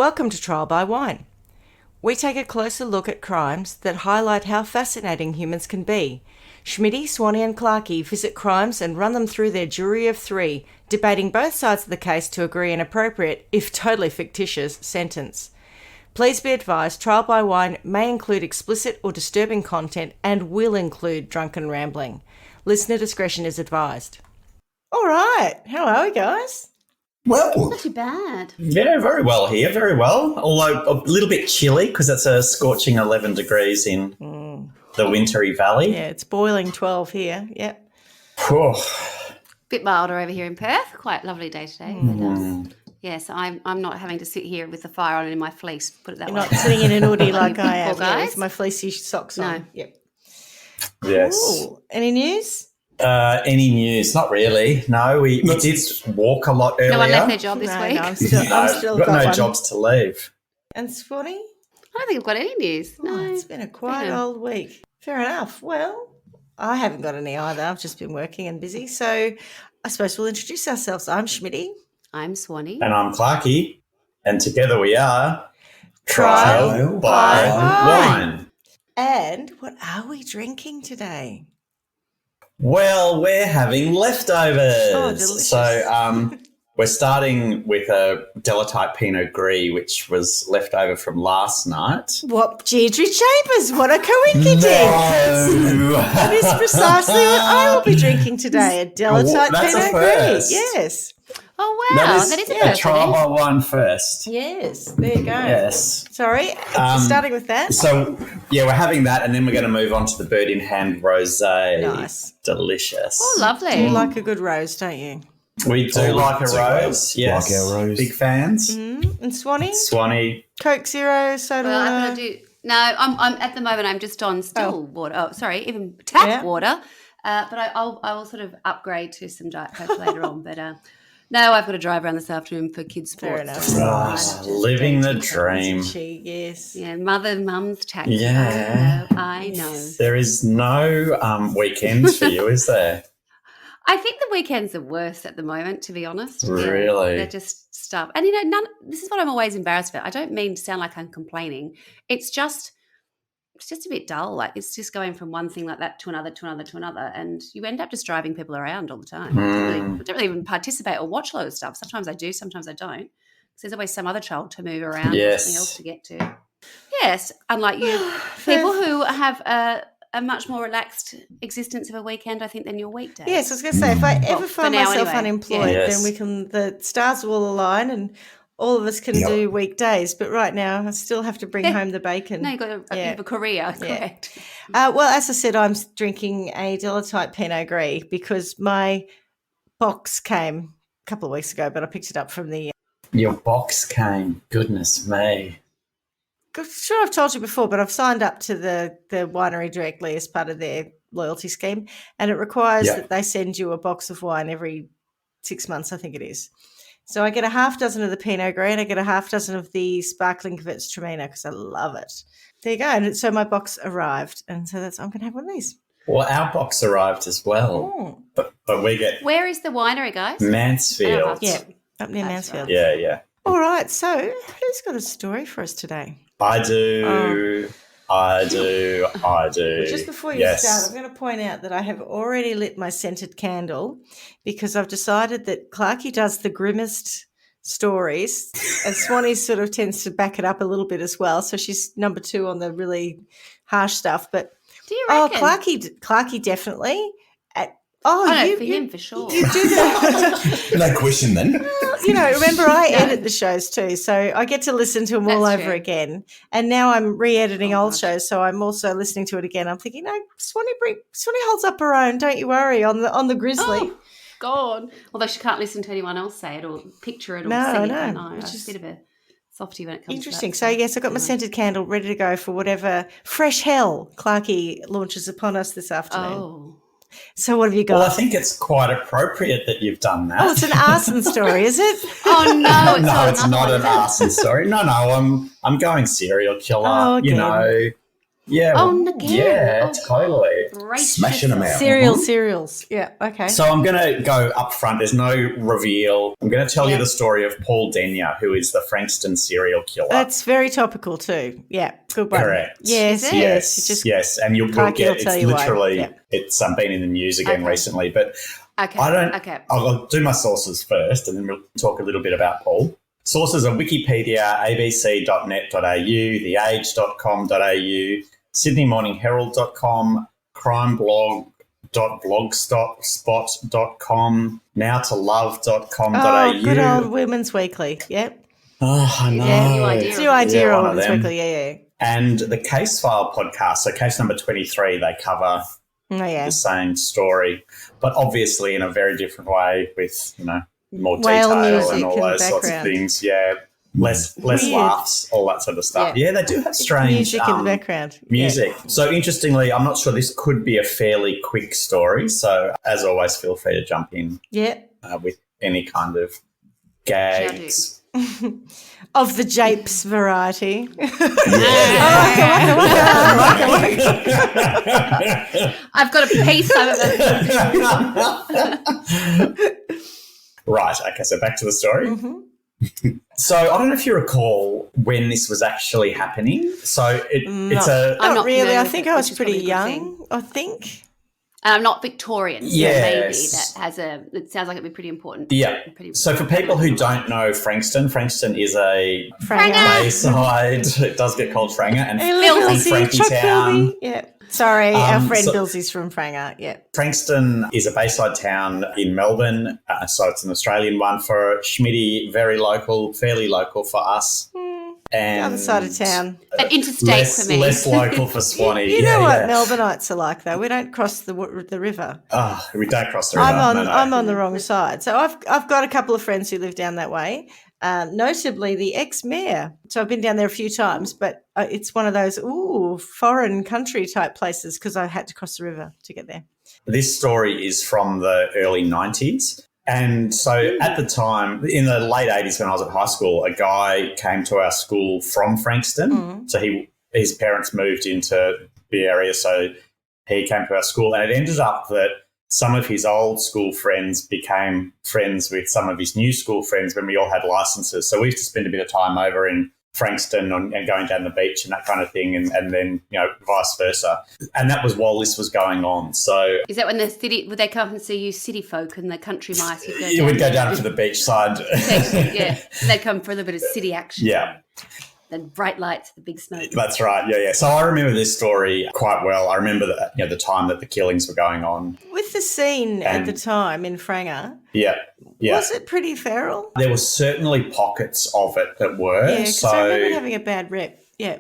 Welcome to Trial by Wine. We take a closer look at crimes that highlight how fascinating humans can be. Schmitty, Swanee and Clarky visit crimes and run them through their jury of three, debating both sides of the case to agree an appropriate, if totally fictitious, sentence. Please be advised, Trial by Wine may include explicit or disturbing content and will include drunken rambling. Listener discretion is advised. All right, how are we, guys? Well, not too bad. Yeah, very well here, very well. Although a little bit chilly because it's a scorching 11 degrees in the wintry valley. Yeah, it's boiling 12 here, yep. Bit milder over here in Perth. Quite lovely day today. But, yes, I'm not having to sit here with the fire on in my fleece, put it that You're way. not sitting in an hoodie like I am, guys. with my fleecy socks on. No. Yep. Yes. Ooh, any news? Any news? Not really. No, we did walk a lot earlier. No one left their job this No, week. no, I'm still got no one. jobs to leave. And Swanee? I don't think I've got any news. No. Oh, it's been a quiet old week. Fair enough. Well, I haven't got any either. I've just been working and busy. So I suppose we'll introduce ourselves. I'm Schmitty. I'm Swanee. And I'm Clarky. And together we are Trial by Wine. And what are we drinking today? Well, we're having leftovers. Oh, delicious. So we're starting with a Delatype Pinot Gris, which was left over from last night. What, Deirdre Chambers? What a coincidence. That is precisely what I will be drinking today, a Delatype That's a Pinot first. Gris. Yes. Oh, wow. That is a first, Trial isn't it? by Wine first. Yes, there you go. Yes. Sorry, starting with that. So, yeah, we're having that, and then we're going to move on to the Bird in Hand Rosé. Nice. Delicious. Oh, lovely. You like a good rose, don't you? We do like a rose. Yes. Like our rose. Big fans. And Swanee? Swanee. Coke Zero, soda Well, I'm water. going to do... No, I'm at the moment I'm just on still water. Oh, sorry, even tap water. But I will sort of upgrade to some Diet Coke later on. But no, I've got to drive around this afternoon for kids' sports. Fair enough. So I'm Oh, just living the drinking. dream. She, yes. Yeah, mum's tax. Yeah. I know. There is no weekends for you, is there? I think the weekends are worse at the moment, to be honest. Yeah, Really? they're just stuff. And, this is what I'm always embarrassed about. I don't mean to sound like I'm complaining. It's just a bit dull. Like, it's just going from one thing like that to another, to another, to another. And you end up just driving people around all the time. I don't really even participate or watch a lot of stuff. Sometimes I do, sometimes I don't. Because there's always some other child to move around or something else to get to. Yes, unlike you, people who have a much more relaxed existence of a weekend, I think, than your weekday. Yes, I was going to say, if I ever for find now myself anyway. unemployed, Yes. then the stars will align and all of us can do weekdays. But right now, I still have to bring home the bacon. No, you've got you have a career, correct. Well, as I said, I'm drinking a Delatype Pinot Gris because my box came a couple of weeks ago, but I picked it up from the... Your box came. Goodness me. Sure, I've told you before, but I've signed up to the winery directly as part of their loyalty scheme, and it requires that they send you a box of wine every 6 months, I think it is. So I get a half dozen of the Pinot Gris and I get a half dozen of the sparkling Gewürztraminer because I love it. There you go. And so my box arrived, and so I'm going to have one of these. Well, our box arrived as well, but we get Where is the winery, guys? Mansfield. Yeah, up near Mansfield. Yeah, yeah. All right, so who's got a story for us today? I do. Just before you start, I'm going to point out that I have already lit my scented candle because I've decided that Clarky does the grimmest stories and Swanee sort of tends to back it up a little bit as well. So she's number 2 on the really harsh stuff. But Do you reckon? Clarky definitely. For him, for sure. You do that. No question then. Remember I edit the shows too, so I get to listen to them all That's over true. again. And now I'm re-editing old shows, so I'm also listening to it again. I'm thinking, no, Swanee holds up her own. Don't you worry on the Grizzly. Oh, God. Although she can't listen to anyone else say it or picture it or No, see it. no. I know. It's It's just a bit of a softie when it comes Interesting. to that. So, yes, I've got my scented candle ready to go for whatever fresh hell Clarky launches upon us this afternoon. Oh. So what have you got? Well, I think it's quite appropriate that you've done that. Oh, it's an arson story, is it? Oh, no. It's No, it's not an one. arson story. No, I'm going serial killer. Oh, you again. know. Yeah. Oh, again? Yeah, Oh, totally. Brace Smashing them yourself. out. Cereals. Yeah, okay. So I'm going to go up front. There's no reveal. I'm going to tell you the story of Paul Denyer, who is the Frankston serial killer. That's very topical too. Yeah, good one. Correct. Yes, Is it? yes. You just yes, and you'll Clarky get will it's tell you why. literally Yeah. it's been in the news again recently. But Okay. I'll do my sources first, and then we'll talk a little bit about Paul. Sources are Wikipedia, abc.net.au, theage.com.au, sydneymorningherald.com, crimeblog.blogspot.com, nowtolove.com.au. Oh, good old Women's Weekly. Yep. Oh, I know. Yeah, new idea. It's your idea Yeah, of one of Women's them. Weekly. Yeah. And the Case File podcast, so case number 23, they cover Oh, yeah. the same story, but obviously in a very different way with, more Whale detail music and all and those sorts of background. things. Yeah, less Weird. laughs, all that sort of stuff. Yeah. Yeah, they do have strange Music in the background. music. So interestingly, I'm not sure, this could be a fairly quick story. So as always, feel free to jump in Yeah. with any kind of gags. Of the japes variety. I've got a piece of it. Right. Okay. So back to the story. Mm-hmm. So I don't know if you recall when this was actually happening. So it's a I'm Not not really. familiar I with think it, I which was is pretty probably a good young, I think. And I'm not Victorian, so Yes. maybe that has it sounds like it'd be pretty important. yeah. Pretty So for people who don't know Frankston is a Franger. Bayside. It does get called Franger and Hey, on Billsy, Frankie Chuck Town. Bilby. Yeah. Sorry, our friend so- Billsy's from Franger. Yeah. Frankston is a Bayside town in Melbourne, so it's an Australian one for Schmitty. Very local, fairly local for us. And The other side of town. An interstate for me. less local for Swanee. You know what Melbourneites are like, though. We don't cross the river. Oh, we don't cross the river. I'm on the wrong side. So I've got a couple of friends who live down that way. Notably, the ex-mayor. So I've been down there a few times, but it's one of those foreign country type places because I had to cross the river to get there. This story is from the early 90s. And so at the time, in the late 80s when I was at high school, a guy came to our school from Frankston. So his parents moved into the area, so he came to our school. And it ended up that some of his old school friends became friends with some of his new school friends when we all had licenses. So we used to spend a bit of time over in Frankston and going down the beach and that kind of thing, and then, vice versa. And that was while this was going on. So Is that when the city would they come and see you city folk and the country mice would go you would go down to the beach side. yeah. They'd come for a little bit of city action. Yeah. The bright lights, the big smoke. That's right. Yeah. So I remember this story quite well. I remember that, the time that the killings were going on. With the scene at the time in Franger, Yeah. was it pretty feral? There were certainly pockets of it that were. Yeah, because I remember having a bad rep. Yeah.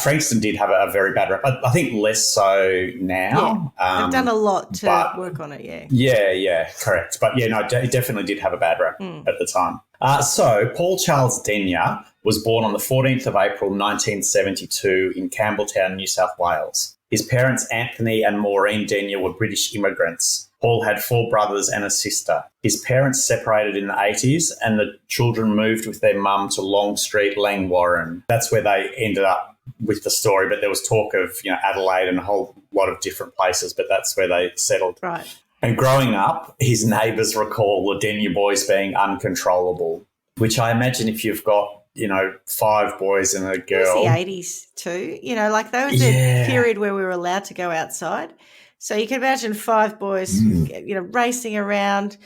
Frankston did have a very bad rep. I think less so now. Yeah. They've done a lot to work on it, Yeah, correct. But it definitely did have a bad rep at the time. So Paul Charles Denyer was born on the 14th of April 1972 in Campbelltown, New South Wales. His parents, Anthony and Maureen Denyer, were British immigrants. Paul had 4 brothers and a sister. His parents separated in the 80s and the children moved with their mum to Long Street, Langwarrin. That's where they ended up with the story, but there was talk of, Adelaide and a whole lot of different places, but that's where they settled. Right. And growing up, his neighbours recall the Denyer boys being uncontrollable, which I imagine if you've got, 5 boys and a girl. It was the 80s too. That was the period where we were allowed to go outside. So you can imagine 5 boys, racing around,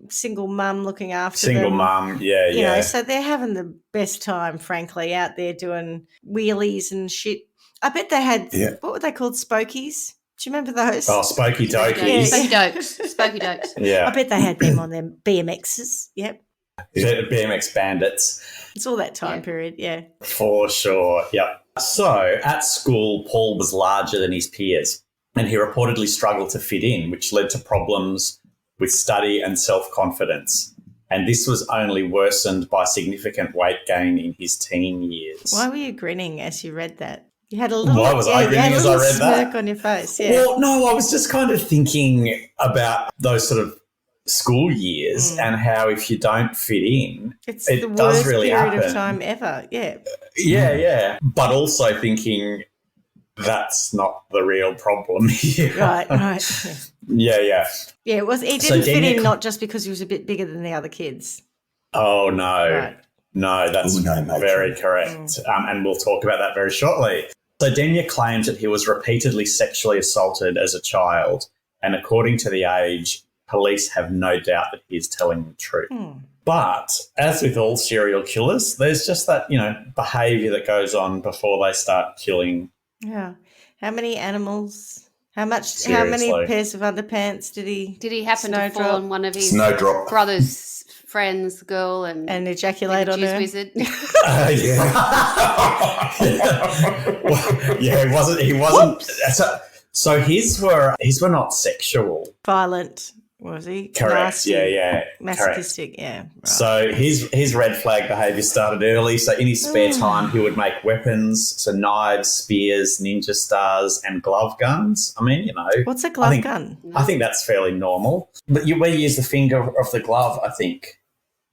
single mum looking after them. Single mum, yeah. So they're having the best time, frankly, out there doing wheelies and shit. I bet they had, what were they called, spokies? Do you remember those? Oh, Spokey Dokies. Spokey dokes. Yeah. I bet they had them on their BMXs. Yep. BMX bandits. It's all that time period, yeah. For sure, yep. So at school, Paul was larger than his peers and he reportedly struggled to fit in, which led to problems with study and self-confidence. And this was only worsened by significant weight gain in his teen years. Why were you grinning as you read that? You had a little, Why was I grinning as I read smirk that? on your face, yeah. Well, no, I was just kind of thinking about those sort of school years and how if you don't fit in, it's it the does worst really period happen. of time ever, yeah. Yeah. But also thinking that's not the real problem here. Right. Yeah. Yeah, it was. He didn't fit in not just because he was a bit bigger than the other kids. Oh, no. Right. No, that's very correct. And we'll talk about that very shortly. So Denya claims that he was repeatedly sexually assaulted as a child, and according to the age, police have no doubt that he is telling the truth. But as with all serial killers, there's just that, behaviour that goes on before they start killing. Yeah. How many animals? How many Seriously. pairs of underpants did he? Did he happen to fall on one of his Snowdrop. brother's friends, girl, and ejaculate on jizz her? wizard? Yeah, he wasn't. So his were not sexual. Violent, was he? Correct. Nasty, Yeah. masochistic. Yeah. Right. So his red flag behaviour started early. So in his spare time, he would make weapons, so knives, spears, ninja stars, and glove guns. I mean, What's a glove gun? I think that's fairly normal. But where you use the finger of the glove, I think.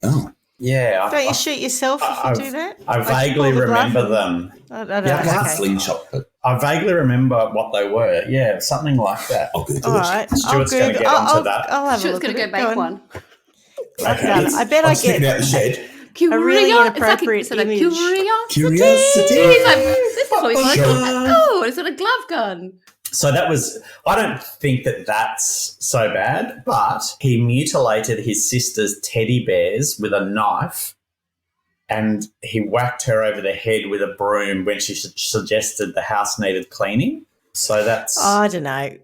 Oh. Yeah. Don't you shoot yourself if you do that? I vaguely remember them. I don't know. Yeah, like a Okay. slingshot. But I vaguely remember what they were. Yeah, something like that. I'll Google All it. right. Stuart's going to get onto that. I'll have a Stuart's look going at to it. go make on. one. I bet I I'm sneaking out get the shed. a really inappropriate it's like a image. Curiosity. He's like, this is what he's like. Oh, it's got a glove gun. So I don't think that that's so bad, but he mutilated his sister's teddy bears with a knife, and he whacked her over the head with a broom when she suggested the house needed cleaning. So that's I don't know.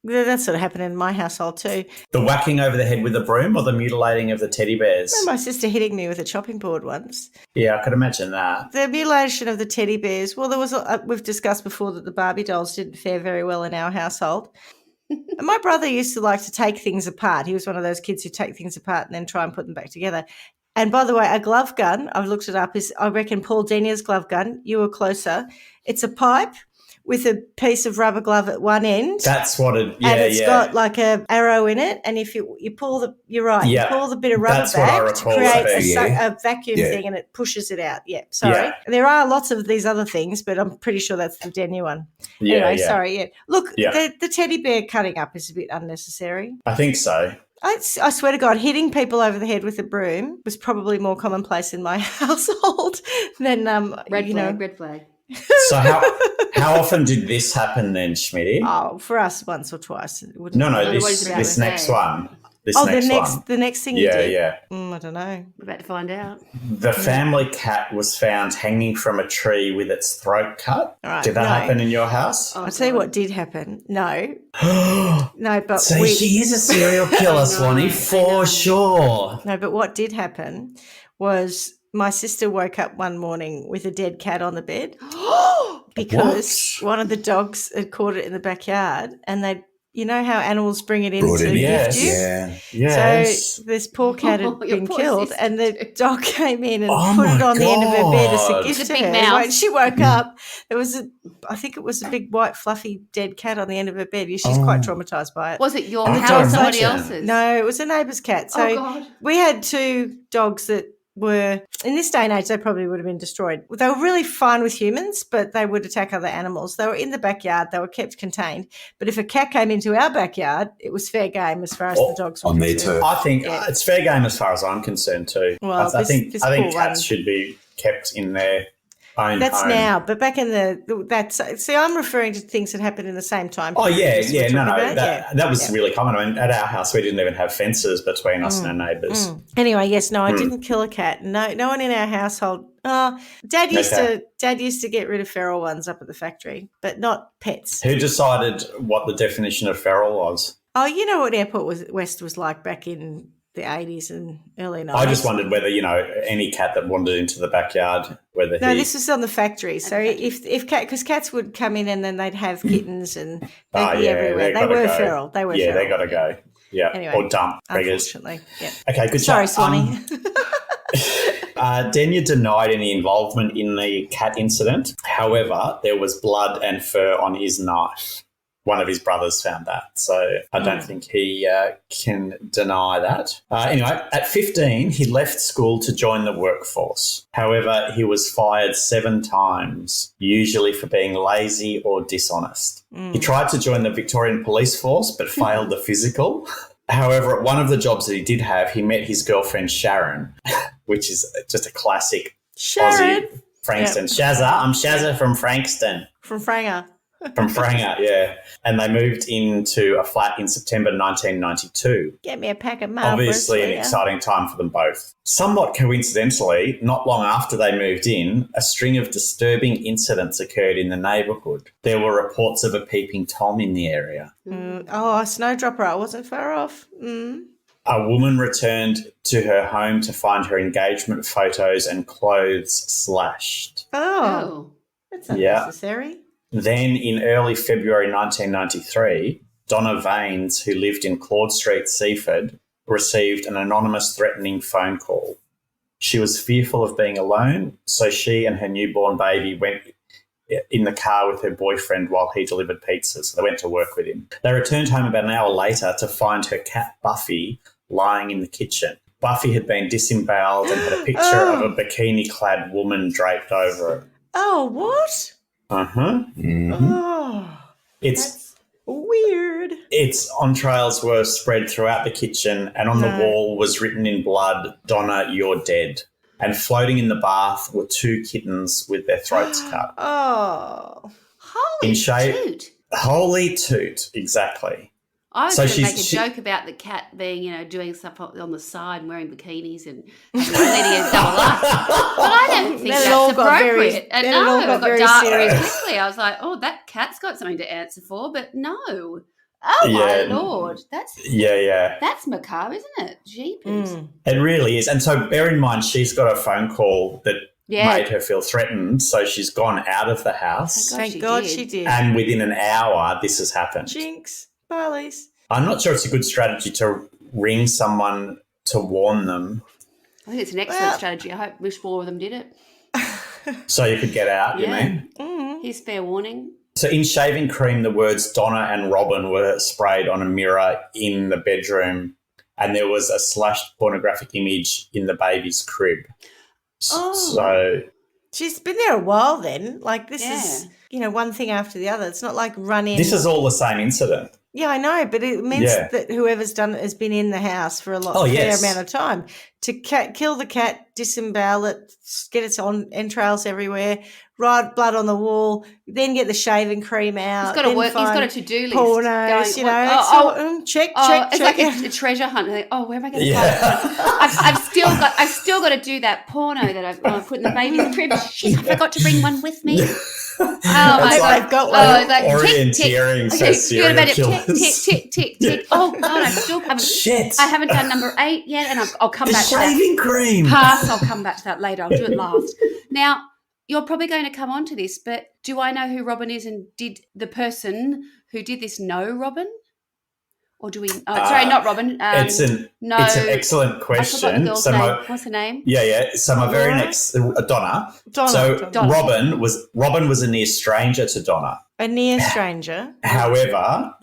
That sort of happened in my household too. the whacking over the head with a broom or the mutilating of the teddy bears. My sister hitting me with a chopping board once. Yeah, I could imagine that. The mutilation of the teddy bears. Well, there was we've discussed before that the Barbie dolls didn't fare very well in our household. And my brother used to like to take things apart. He was one of those kids who take things apart and then try and put them back together. And by the way, a glove gun, I've looked it up, is I reckon Paul Denya's glove gun. You were closer. It's a pipe with a piece of rubber glove at one end. That's what it. Yeah, and it's yeah. got like a arrow in it, and if you pull the, you're right, Yeah, you pull the bit of rubber that's what I back to recall create it being. a vacuum Yeah. thing, and it pushes it out. Yeah, sorry. Yeah. There are lots of these other things, but I'm pretty sure that's the Denya one. Yeah, Anyway, yeah. sorry. Yeah, look, Yeah. the teddy bear cutting up is a bit unnecessary. I think so. I swear to God, hitting people over the head with a broom was probably more commonplace in my household than Red flag. So how often did this happen then, Schmitty? Oh, for us once or twice. It wouldn't No, what this is it this about next today? one. This Oh, next one. the next thing you Yeah, did. yeah. I don't know. We're about to find out. The family cat was found hanging from a tree with its throat cut. All right, Did that no. happen in your house? Oh, I'll tell you God. what did happen. No, So no, but she is a serial killer, Swanee, I for know. sure. No, but what did happen was my sister woke up one morning with a dead cat on the bed because one of the dogs had caught it in the backyard, and you know how animals bring it in Brought to it in. gift you? Yeah. Yes. So this poor cat had Your been poor killed, sister and the too. dog came in and Oh put it my on the end of her bed as a God. gift With a to big her. mouth. When she woke up, there was I think it was a big white fluffy dead cat on the end of her bed. She's quite traumatized by it. Was it your I house don't or somebody imagine. else's? No, it was a neighbour's cat. So Oh, God. we had two dogs that were, in this day and age, they probably would have been destroyed. They were really fine with humans, but they would attack other animals. They were in the backyard. They were kept contained. But if a cat came into our backyard, it was fair game as far as the dogs were on their concerned. turf. I think Yeah. it's fair game as far as I'm concerned too. Well, I think this cats poor one- should be kept in their own That's home. now, but back in see, I'm referring to things that happened in the same time. Oh yeah, period as we're yeah, no, talking no, about. that was Yeah. really common. I mean, at our house, we didn't even have fences between us and our neighbours. Anyway, yes, no, I didn't kill a cat. No one in our household. Dad used to get rid of feral ones up at the factory, but not pets. Who decided what the definition of feral was? Oh, you know what Airport West was like back in the 80s and early 90s. I just wondered whether any cat that wandered into the backyard, whether No, this was on the factory. So if cat, because cats would come in and then they'd have kittens and they'd be everywhere. They gotta were go. feral. They were yeah, feral. they got to go. Yeah, Anyway, or dump beggars. Unfortunately, yeah. Okay, good Sorry, chat. Swanee. Denya denied any involvement in the cat incident. However, there was blood and fur on his knife. one of his brothers found that. So I don't think he can deny that. Anyway, at 15, he left school to join the workforce. However, he was fired 7 times, usually for being lazy or dishonest. He tried to join the Victorian Police Force but failed the physical. However, at one of the jobs that he did have, he met his girlfriend Sharon, which is just a classic Sharon. Aussie Frankston. Yep. Shazza. I'm Shazza from Frankston. From Franger. From Franger, yeah. And they moved into a flat in September 1992. Get me a pack of Marlboros. Obviously an exciting time for them both. Somewhat coincidentally, not long after they moved in, a string of disturbing incidents occurred in the neighbourhood. There were reports of a peeping Tom in the area. Oh, a snowdropper. I wasn't far off. A woman returned to her home to find her engagement photos and clothes slashed. Oh. That's unnecessary. Then in early February 1993, Donna Vaines, who lived in Claude Street, Seaford, received an anonymous threatening phone call. She was fearful of being alone, so she and her newborn baby went in the car with her boyfriend while he delivered pizza. So they went to work with him. They returned home about an hour later to find her cat Buffy lying in the kitchen. Buffy had been disemboweled and had a picture of a bikini-clad woman draped over it. Oh, what? Oh, It's weird. Its entrails were spread throughout the kitchen, and on the wall was written in blood, "Donna, you're dead." And floating in the bath were 2 kittens with their throats cut. Oh. Holy toot. Holy toot, exactly. I was going to make a joke about the cat being, doing stuff on the side and wearing bikinis and leading a double life. But I don't think that's appropriate. And no, it got dark very quickly. I was like, oh, that cat's got something to answer for, but no. Oh, my Lord. That's macabre, isn't it? Jeepers. It really is. And so bear in mind, she's got a phone call that made her feel threatened, so she's gone out of the house. Thank God she did. And within an hour, this has happened. Jinx. Barley's. I'm not sure it's a good strategy to ring someone to warn them. I think it's an excellent strategy. I wish more of them did it. So you could get out, you mean? Here's fair warning. So in shaving cream, the words Donna and Robin were sprayed on a mirror in the bedroom, and there was a slashed pornographic image in the baby's crib. So she's been there a while then. Like this is, one thing after the other. It's not like run in. This is all the same incident. Yeah, I know, but it means that whoever's done it has been in the house for a fair amount of time. To kill the cat, disembowel it, get its entrails everywhere, write blood on the wall, then get the shaving cream out. He's got to work. He's got a to-do list. Pornos, check. It's like a treasure hunt. Like, where am I going to find it? I've still got to do that porno that I've put in the baby's crib. Shit, I forgot to bring one with me. I've got one. Orienteering for serial killers. Tick. Oh God, I haven't done number 8 yet, and I'll come back to that. Shaving cream. Pass. I'll come back to that later. I'll do it last. Now, you're probably going to come on to this, but do I know who Robin is, and did the person who did this know Robin? Or do we? Sorry, not Robin. It's an excellent question. I forgot the girl's name. What's her name? Yeah. So my very next Donna. So Donna. Robin was a near stranger to Donna. A near stranger. However,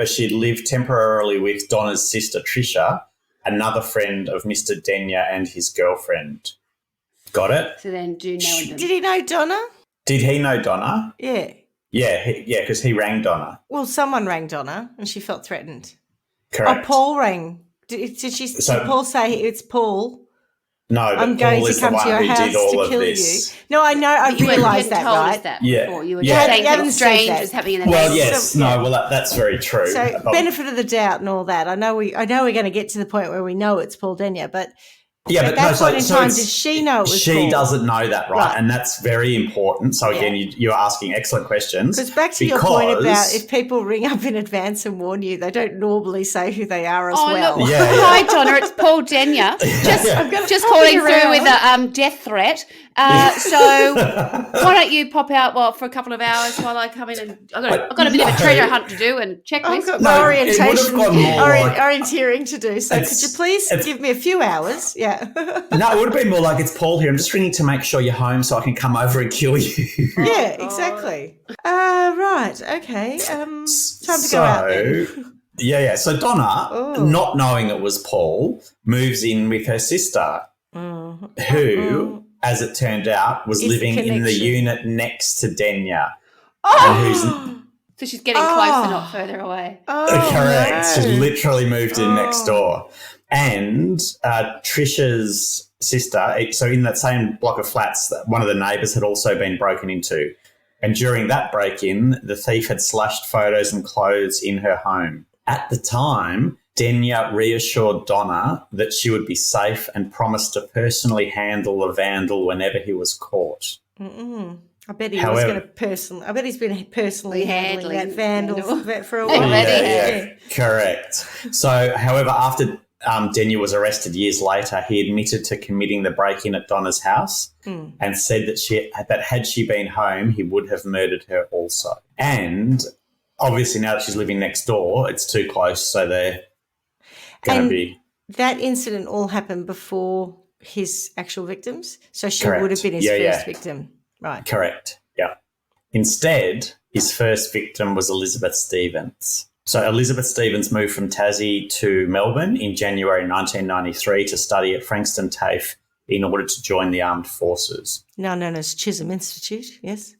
she lived temporarily with Donna's sister Trisha, another friend of Mr. Denyer and his girlfriend. Got it? So then, do you know them? Did he know Donna? Did he know Donna? Yeah. Yeah, because he rang Donna. Well, someone rang Donna and she felt threatened. Correct. Oh, Paul rang. Did Paul say it's Paul? No, I'm going to come to your house to kill you. No, I know. I realised that, right? That before. You were saying something strange was happening in the house. Well, yes. That's very true. So benefit of the doubt and all that. I know we're going to get to the point where we know it's Paul Denyer, but at that point in time, did she know it was She Paul? Doesn't know that, right? And that's very important. So, again, you're asking excellent questions. Because back to your point about if people ring up in advance and warn you, they don't normally say who they are as well. Look. Hi, Donna. It's Paul Denyer. Just calling through with a death threat. So why don't you pop out for a couple of hours while I come in and I've got a bit of a treasure hunt to do and checklist. I've got my orienteering to do. So could you please give me a few hours? Yeah. Yeah. No, it would have been more like, it's Paul here. I'm just ringing to make sure you're home so I can come over and kill you. Yeah, exactly. Right. Okay. Time to go out then. Yeah. So Donna, Oh. not knowing it was Paul, moves in with her sister, who, as it turned out, was Is the living in the connection. unit next to Denya. Oh, So she's getting closer, not further away. Correct. No. She literally moved in next door. And Trisha's sister, so in that same block of flats, one of the neighbours had also been broken into. And during that break-in, the thief had slashed photos and clothes in her home. At the time, Denya reassured Donna that she would be safe and promised to personally handle the vandal whenever he was caught. I bet he was However- going to personally. I bet he's been personally handling that Handling vandal for a while. Already. Correct. So, however, after Denya was arrested years later, he admitted to committing the break-in at Donna's house and said that had she been home, he would have murdered her also. And obviously now that she's living next door, it's too close, so they're going to And be... that incident all happened before his actual victims, so she Correct. would have been his Yeah, first yeah. victim, right? Correct, yeah. Instead, his first victim was Elizabeth Stevens. So Elizabeth Stevens moved from Tassie to Melbourne in January 1993 to study at Frankston TAFE in order to join the armed forces. Now known as Chisholm Institute, yes.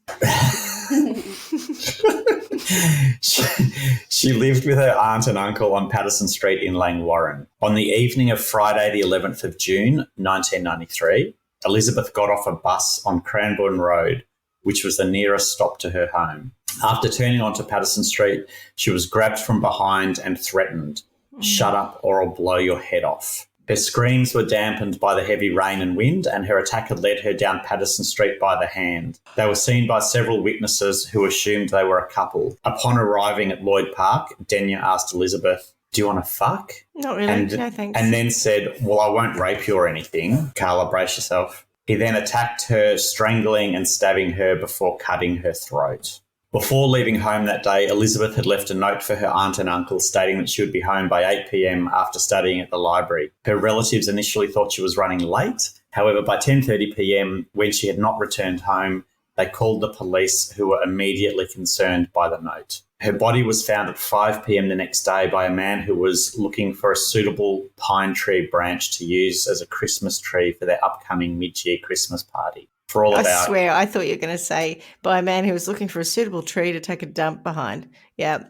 She lived with her aunt and uncle on Patterson Street in Langwarrin. On the evening of Friday, the 11th of June, 1993, Elizabeth got off a bus on Cranbourne Road, which was the nearest stop to her home. After turning onto Patterson Street, she was grabbed from behind and threatened, "Shut up or I'll blow your head off." Her screams were dampened by the heavy rain and wind, and her attacker led her down Patterson Street by the hand. They were seen by several witnesses who assumed they were a couple. Upon arriving at Lloyd Park, Denya asked Elizabeth, "Do you want to fuck?" Not really, no thanks. And then said, "Well, I won't rape you or anything. Carla, brace yourself." He then attacked her, strangling and stabbing her before cutting her throat. Before leaving home that day, Elizabeth had left a note for her aunt and uncle stating that she would be home by 8 p.m. after studying at the library. Her relatives initially thought she was running late. However, by 10:30 p.m, when she had not returned home, they called the police, who were immediately concerned by the note. Her body was found at 5 p.m. the next day by a man who was looking for a suitable pine tree branch to use as a Christmas tree for their upcoming mid-year Christmas party. For all I about swear, I thought you were going to say by a man who was looking for a suitable tree to take a dump behind. Yeah.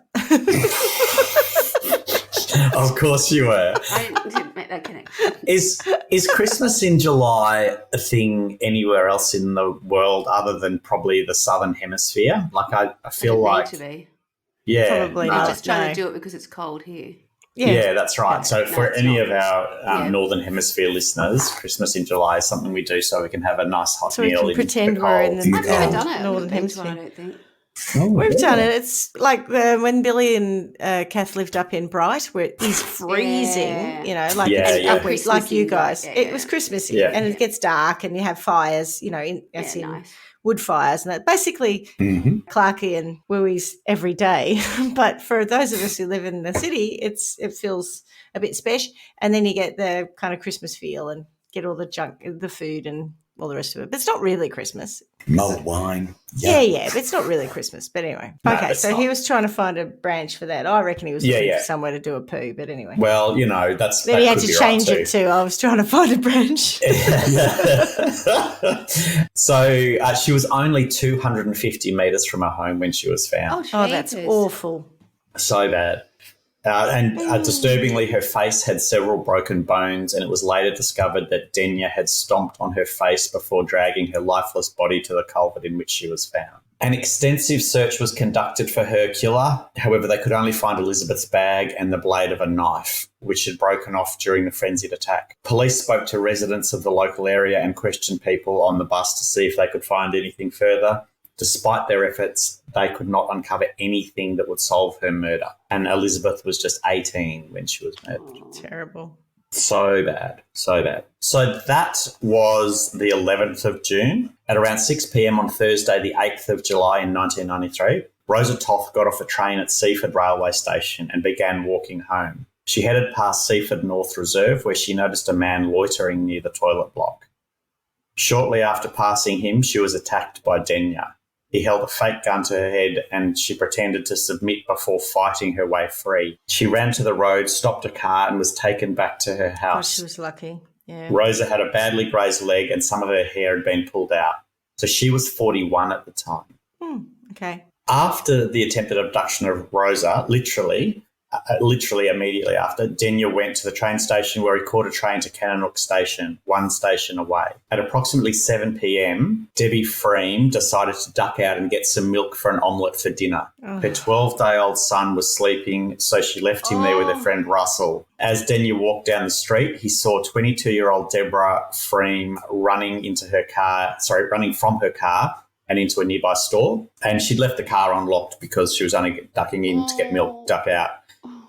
Of course you were. I didn't make that connection. Is Christmas in July a thing anywhere else in the world other than probably the Southern Hemisphere? Like I feel like Need to be. yeah, Probably no. We're not. just trying no. to do it because it's cold here. Yeah, that's right. Yeah. So No, for it's any not. of our Yeah. Northern Hemisphere listeners, Christmas in July is something we do so we can have a nice hot So we meal can in pretend the we're in cold. the I've never Yeah. done it. Northern I've been to one, I Hemisphere. don't think. Oh, We've yeah. done it. It's like when Billy and Kath lived up in Bright, where it is freezing, Yeah. you know, like Yeah, it's yeah. upwards, like you Christmassy, guys. yeah, It yeah. was Christmassy, Yeah. and it gets dark, and you have fires, you know, in Nice. wood fires, and that basically Mm-hmm. Clarky and Wooey's every day. But for those of us who live in the city, it feels a bit special, and then you get the kind of Christmas feel and get all the junk, the food, and all the rest of it. But it's not really Christmas. Mulled wine. Yeah, but it's not really Christmas. But anyway. No, Okay, it's so not. he was trying to find a branch for that. I reckon he was Yeah, looking yeah. for somewhere to do a poo, but anyway. Well, you know, that's Then that he had could to be change right it to, I was trying to find a branch. So she was only 250 metres from her home when she was found. Oh, that's jeepers. awful. So bad. And disturbingly, her face had several broken bones, and it was later discovered that Denya had stomped on her face before dragging her lifeless body to the culvert in which she was found. An extensive search was conducted for her killer. However, they could only find Elizabeth's bag and the blade of a knife, which had broken off during the frenzied attack. Police spoke to residents of the local area and questioned people on the bus to see if they could find anything further. Despite their efforts, they could not uncover anything that would solve her murder. And Elizabeth was just 18 when she was murdered. Terrible. So bad, so bad. So that was the 11th of June. At around 6 p.m. on Thursday, the 8th of July in 1993, Rosa Toth got off a train at Seaford Railway Station and began walking home. She headed past Seaford North Reserve, where she noticed a man loitering near the toilet block. Shortly after passing him, she was attacked by Denya. He held a fake gun to her head and she pretended to submit before fighting her way free. She ran to the road, stopped a car and was taken back to her Oh, house. she was lucky. Yeah. Rosa had a badly grazed leg and some of her hair had been pulled out. So she was 41 at the time. Okay. After the attempted abduction of Rosa, literally immediately after, Denya went to the train station where he caught a train to Cannonook Station, one station away. At approximately 7 p.m, Debbie Freem decided to duck out and get some milk for an omelette for dinner. Her 12-day-old son was sleeping, so she left him there with her friend Russell. As Denya walked down the street, he saw 22-year-old Deborah Freem running from her car and into a nearby store. And she'd left the car unlocked because she was only ducking in to get milk, duck out.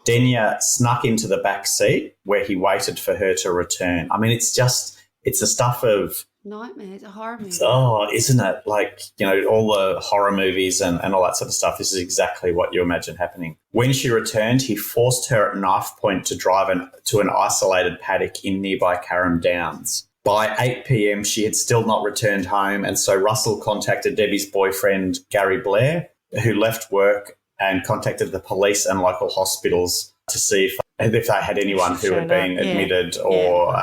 Denya snuck into the back seat where he waited for her to return. I mean, it's the stuff of nightmares, a horror movie. Oh, isn't it? Like, all the horror movies and all that sort of stuff. This is exactly what you imagine happening. When she returned, he forced her at knife point to drive to an isolated paddock in nearby Carrum Downs. By 8 p.m, she had still not returned home, and so Russell contacted Debbie's boyfriend, Gary Blair, who left work and contacted the police and local hospitals to see if they had anyone who had been admitted or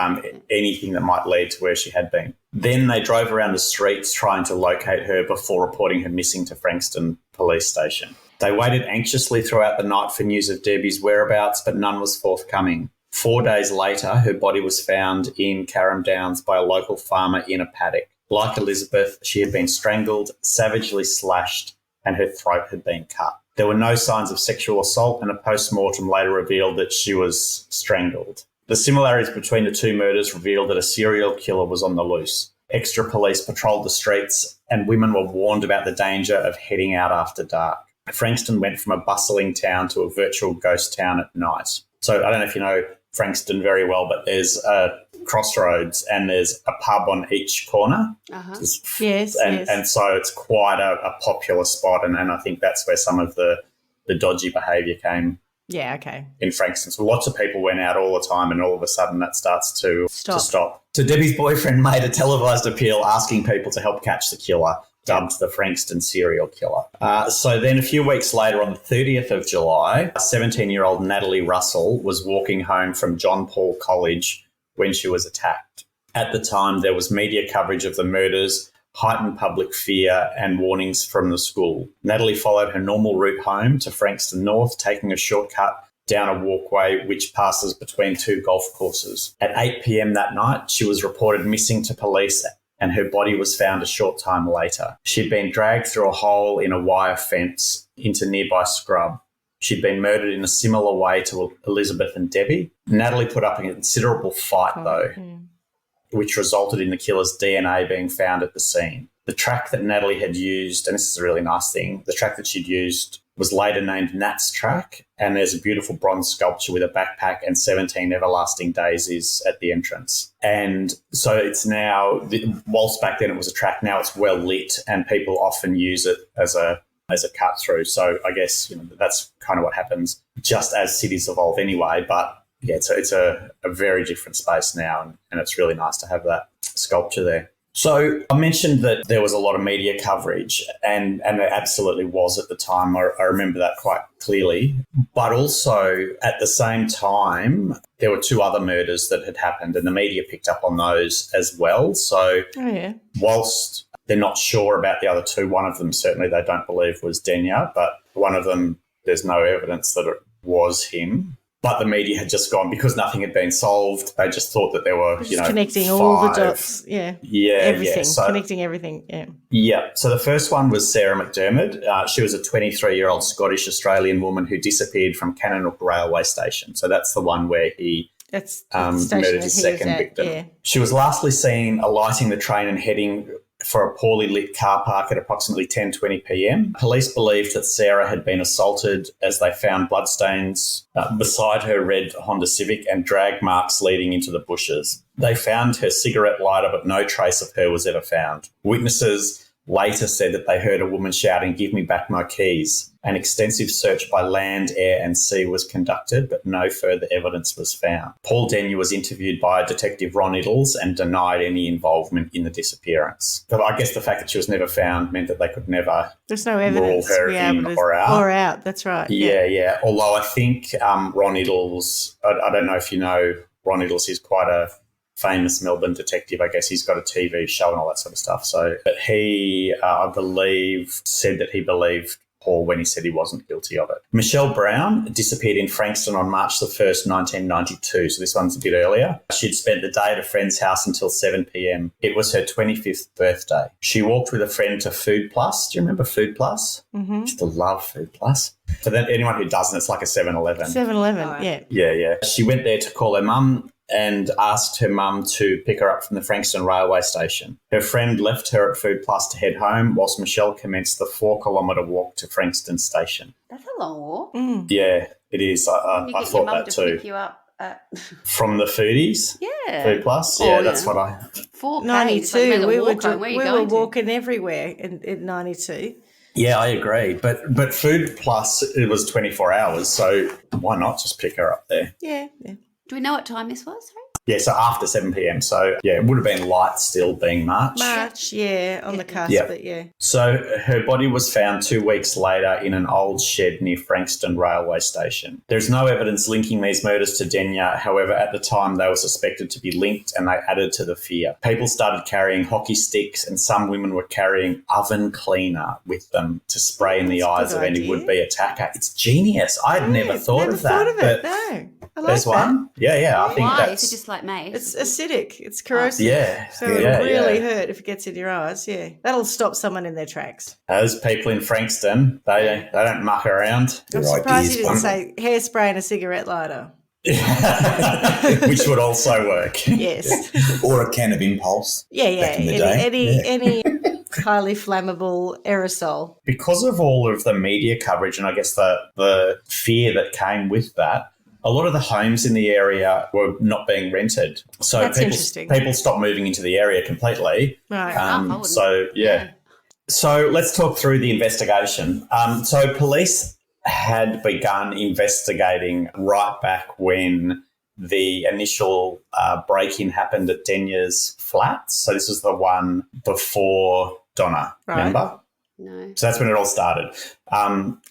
anything that might lead to where she had been. Then they drove around the streets trying to locate her before reporting her missing to Frankston Police Station. They waited anxiously throughout the night for news of Debbie's whereabouts, but none was forthcoming. 4 days later, her body was found in Carrum Downs by a local farmer in a paddock. Like Elizabeth, she had been strangled, savagely slashed, and her throat had been cut. There were no signs of sexual assault, and a post-mortem later revealed that she was strangled. The similarities between the two murders revealed that a serial killer was on the loose. Extra police patrolled the streets, and women were warned about the danger of heading out after dark. Frankston went from a bustling town to a virtual ghost town at night. So I don't know if you know Frankston very well, but there's a crossroads and there's a pub on each corner. Yes. And so it's quite a popular spot, and I think that's where some of the dodgy behaviour came. Yeah, okay. In Frankston. So lots of people went out all the time, and all of a sudden that starts to stop. So Debbie's boyfriend made a televised appeal asking people to help catch the killer, dubbed the Frankston serial killer. So then a few weeks later, on the 30th of July, 17-year-old Natalie Russell was walking home from John Paul College when she was attacked. At the time, there was media coverage of the murders, heightened public fear and warnings from the school. Natalie followed her normal route home to Frankston North, taking a shortcut down a walkway which passes between two golf courses. At 8 p.m. that night, she was reported missing to police and her body was found a short time later. She'd been dragged through a hole in a wire fence into nearby scrub. She'd been murdered in a similar way to Elizabeth and Debbie. Natalie put up a considerable fight, which resulted in the killer's DNA being found at the scene. The track that Natalie had used, and this is a really nice thing, the track that she'd used was later named Nat's Track, and there's a beautiful bronze sculpture with a backpack and 17 everlasting daisies at the entrance. And so it's now, whilst back then it was a track, now it's well lit and people often use it as a cut through. So I guess that's kind of what happens just as cities evolve anyway. But yeah, it's a very different space now, and it's really nice to have that sculpture there. So I mentioned that there was a lot of media coverage, and there absolutely was at the time. I remember that quite clearly. But also at the same time, there were two other murders that had happened, and the media picked up on those as well. So whilst they're not sure about the other two, one of them certainly they don't believe was Denya, but one of them there's no evidence that it was him. But the media had just gone, because nothing had been solved, they just thought that there were, connecting 5. all the dots. Everything. So, connecting everything. So the first one was Sarah McDermott. She was a 23-year-old Scottish-Australian woman who disappeared from Cannonook railway station. So that's the one where he murdered his second victim. Yeah. She was lastly seen alighting the train and heading for a poorly lit car park at approximately 10:20 p.m. Police believed that Sarah had been assaulted as they found bloodstains beside her red Honda Civic and drag marks leading into the bushes. They found her cigarette lighter, but no trace of her was ever found. Witnesses later said that they heard a woman shouting, "Give me back my keys." An extensive search by land, air and sea was conducted, but no further evidence was found. Paul Denyer was interviewed by Detective Ron Iddles and denied any involvement in the disappearance. But I guess the fact that she was never found meant that they could never There's no evidence rule her to be in able to or out. Or out, that's right. Yeah. Although I think Ron Iddles, I don't know if you know Ron Iddles, is quite a famous Melbourne detective. I guess he's got a TV show and all that sort of stuff. So, but he, I believe, said that he believed Paul when he said he wasn't guilty of it. Michelle Brown disappeared in Frankston on March the 1st, 1992. So this one's a bit earlier. She'd spent the day at a friend's house until 7 p.m. It was her 25th birthday. She walked with a friend to Food Plus. Do you remember Food Plus? Mm-hmm. I used to love Food Plus. For that, anyone who doesn't, it's like a 7-Eleven. 7-Eleven, yeah. Yeah. She went there to call her mum and asked her mum to pick her up from the Frankston railway station. Her friend left her at Food Plus to head home, whilst Michelle commenced the 4-kilometre walk to Frankston station. That's a long walk. Yeah, it is. I You get thought your mum that to too. pick you up at From the foodies? Yeah. Food Plus? Oh, Yeah, yeah. that's what I... 4K. 92, we were going to? walking everywhere in 92. Yeah, I agree. But Food Plus, it was 24 hours, so why not just pick her up there? Yeah. Do we know what time this was? Sorry? Yeah, so after 7 p.m. So, yeah, it would have been light still being March. March, on the cusp, Yeah. but yeah. So her body was found 2 weeks later in an old shed near Frankston railway station. There's no evidence linking these murders to Denyer. However, at the time, they were suspected to be linked and they added to the fear. People started carrying hockey sticks and some women were carrying oven cleaner with them to spray in the That's a eyes good of any idea. would-be attacker. It's genius. I'd never thought of that. Never thought of it, but no. I like there's that. one. Yeah. I think Why? that's... Is it just like mace? It's acidic. It's corrosive. Yeah. So it'll really hurt if it gets in your eyes. Yeah. That'll stop someone in their tracks. Those people in Frankston, they don't muck around. I'm Their surprised ideas you didn't one. say hairspray and a cigarette lighter. Which would also work. Yes. Or a can of Impulse. Yeah. Back in the day. Any highly flammable aerosol. Because of all of the media coverage and I guess the fear that came with that, a lot of the homes in the area were not being rented. So That's interesting. people stopped moving into the area completely. Right. I wouldn't. So, yeah. So let's talk through the investigation. So police had begun investigating right back when the initial break-in happened at Denyer's flat. So this was the one before Donna, Right. remember? No. So that's when it all started.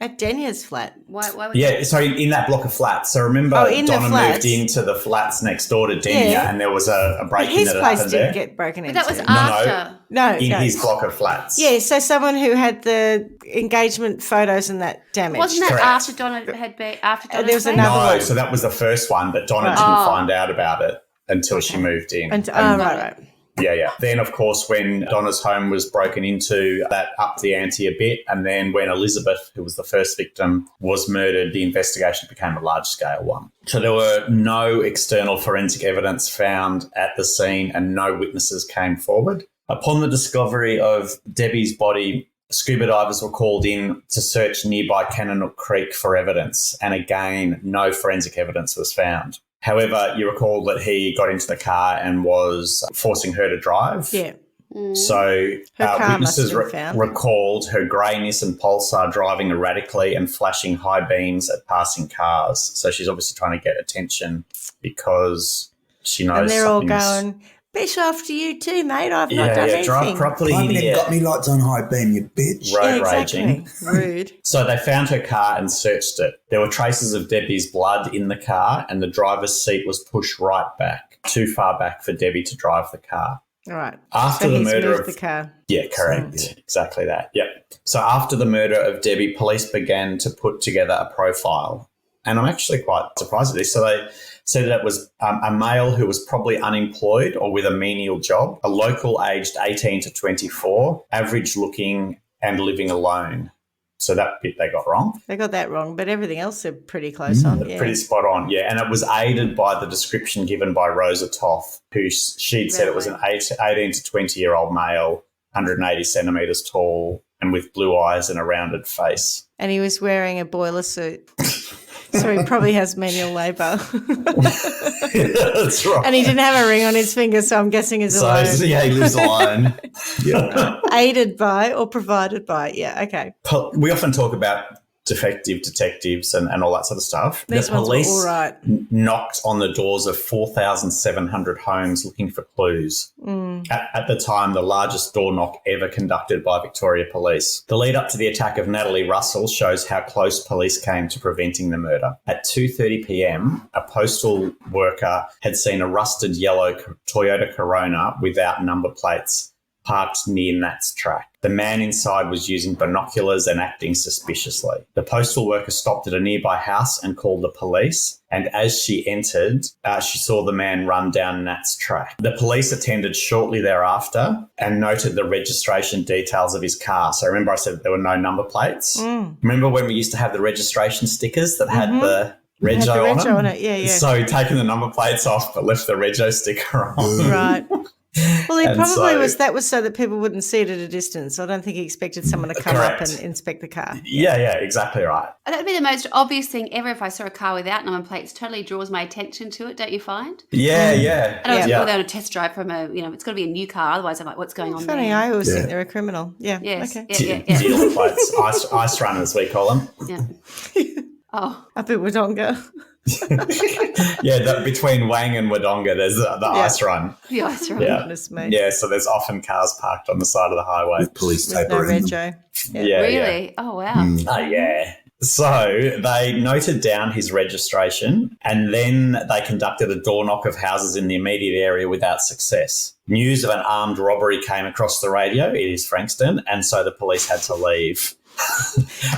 At Denyer's flat. Why would Yeah, so in that block of flats. So remember in the Donna flats. moved into the flats next door to Denyer Yeah. and there was a But break-in his that place happened didn't there? get broken But into. that was no. after. No, In no. his block of flats. Yeah, so someone who had the engagement photos and that damaged. Wasn't that Correct. after Donna had been after Donna? there was another No, one. so that was the first one, but Donna Right. didn't Oh. find out about it until she moved in. Right. Yeah. Then, of course, when Donna's home was broken into, that upped the ante a bit. And then when Elizabeth, who was the first victim, was murdered, the investigation became a large-scale one. So there were no external forensic evidence found at the scene and no witnesses came forward. Upon the discovery of Debbie's body, scuba divers were called in to search nearby Cannonook Creek for evidence. And again, no forensic evidence was found. However, you recall that he got into the car and was forcing her to drive. Yeah. So Her car witnesses must have been found. recalled her grey Nissan Pulsar driving erratically and flashing high beams at passing cars. So she's obviously trying to get attention because she knows And they're all something's- going, "Best after you too, mate. I've not done anything." drive properly, I haven't even idiot. got me lights on high beam, you bitch. Road Yeah, raging. exactly. Rude. So they found her car and searched it. There were traces of Debbie's blood in the car and the driver's seat was pushed right back, too far back for Debbie to drive the car. All right. After so the he's murder moved of the car. Yeah, correct. Exactly that. Yep. So after the murder of Debbie, police began to put together a profile. And I'm actually quite surprised at this. So they said that it was a male who was probably unemployed or with a menial job, a local aged 18 to 24, average looking and living alone. So that bit they got wrong. They got that wrong, but everything else they're pretty close on. Yeah. Pretty spot on, yeah. And it was aided by the description given by Rosa Toth, who she'd said it was an 18 to 20-year-old male, 180 centimetres tall and with blue eyes and a rounded face. And he was wearing a boiler suit. So he probably has manual labour. That's right. And he didn't have a ring on his finger, so I'm guessing he's alone. Yeah, he lives alone. Yeah. Aided by or provided by. Yeah, okay. We often talk about defective detectives and all that sort of stuff. These the ones were police all right. knocked on the doors of 4,700 homes looking for clues. At the time, the largest door knock ever conducted by Victoria Police. The lead up to the attack of Natalie Russell shows how close police came to preventing the murder. At 2:30 p.m, a postal worker had seen a rusted yellow Toyota Corona without number plates parked near Nat's track. The man inside was using binoculars and acting suspiciously. The postal worker stopped at a nearby house and called the police, and as she entered, she saw the man run down Nat's track. The police attended shortly thereafter and noted the registration details of his car. So remember I said there were no number plates? Remember when we used to have the registration stickers that had the rego on it? Yeah. So he'd taken the number plates off but left the rego sticker on. Right. Well, he And probably so- that was so that people wouldn't see it at a distance. I don't think he expected someone to come Correct. up and inspect the car. Yeah, exactly right. That would be the most obvious thing ever if I saw a car without number plates. Totally draws my attention to it, don't you find? Yeah. I don't Yeah. know, on a test drive from it's got to be a new car. Otherwise, I'm like, what's going on Funny, there? I always Yeah. think they're a criminal. Yeah. Yes. Okay. Yeah. Dealer plates, ice runners we call them. Yeah. Oh, Up in Wodonga. Yeah, between Wang and Wodonga, there's the ice run. the ice run. Yeah. Goodness me. Yeah, so there's often cars parked on the side of the highway. With police With no taper in them. rego. Yeah, Really? Oh, wow. Oh, yeah. So they noted down his registration and then they conducted a door knock of houses in the immediate area without success. News of an armed robbery came across the radio. It is Frankston, and so the police had to leave.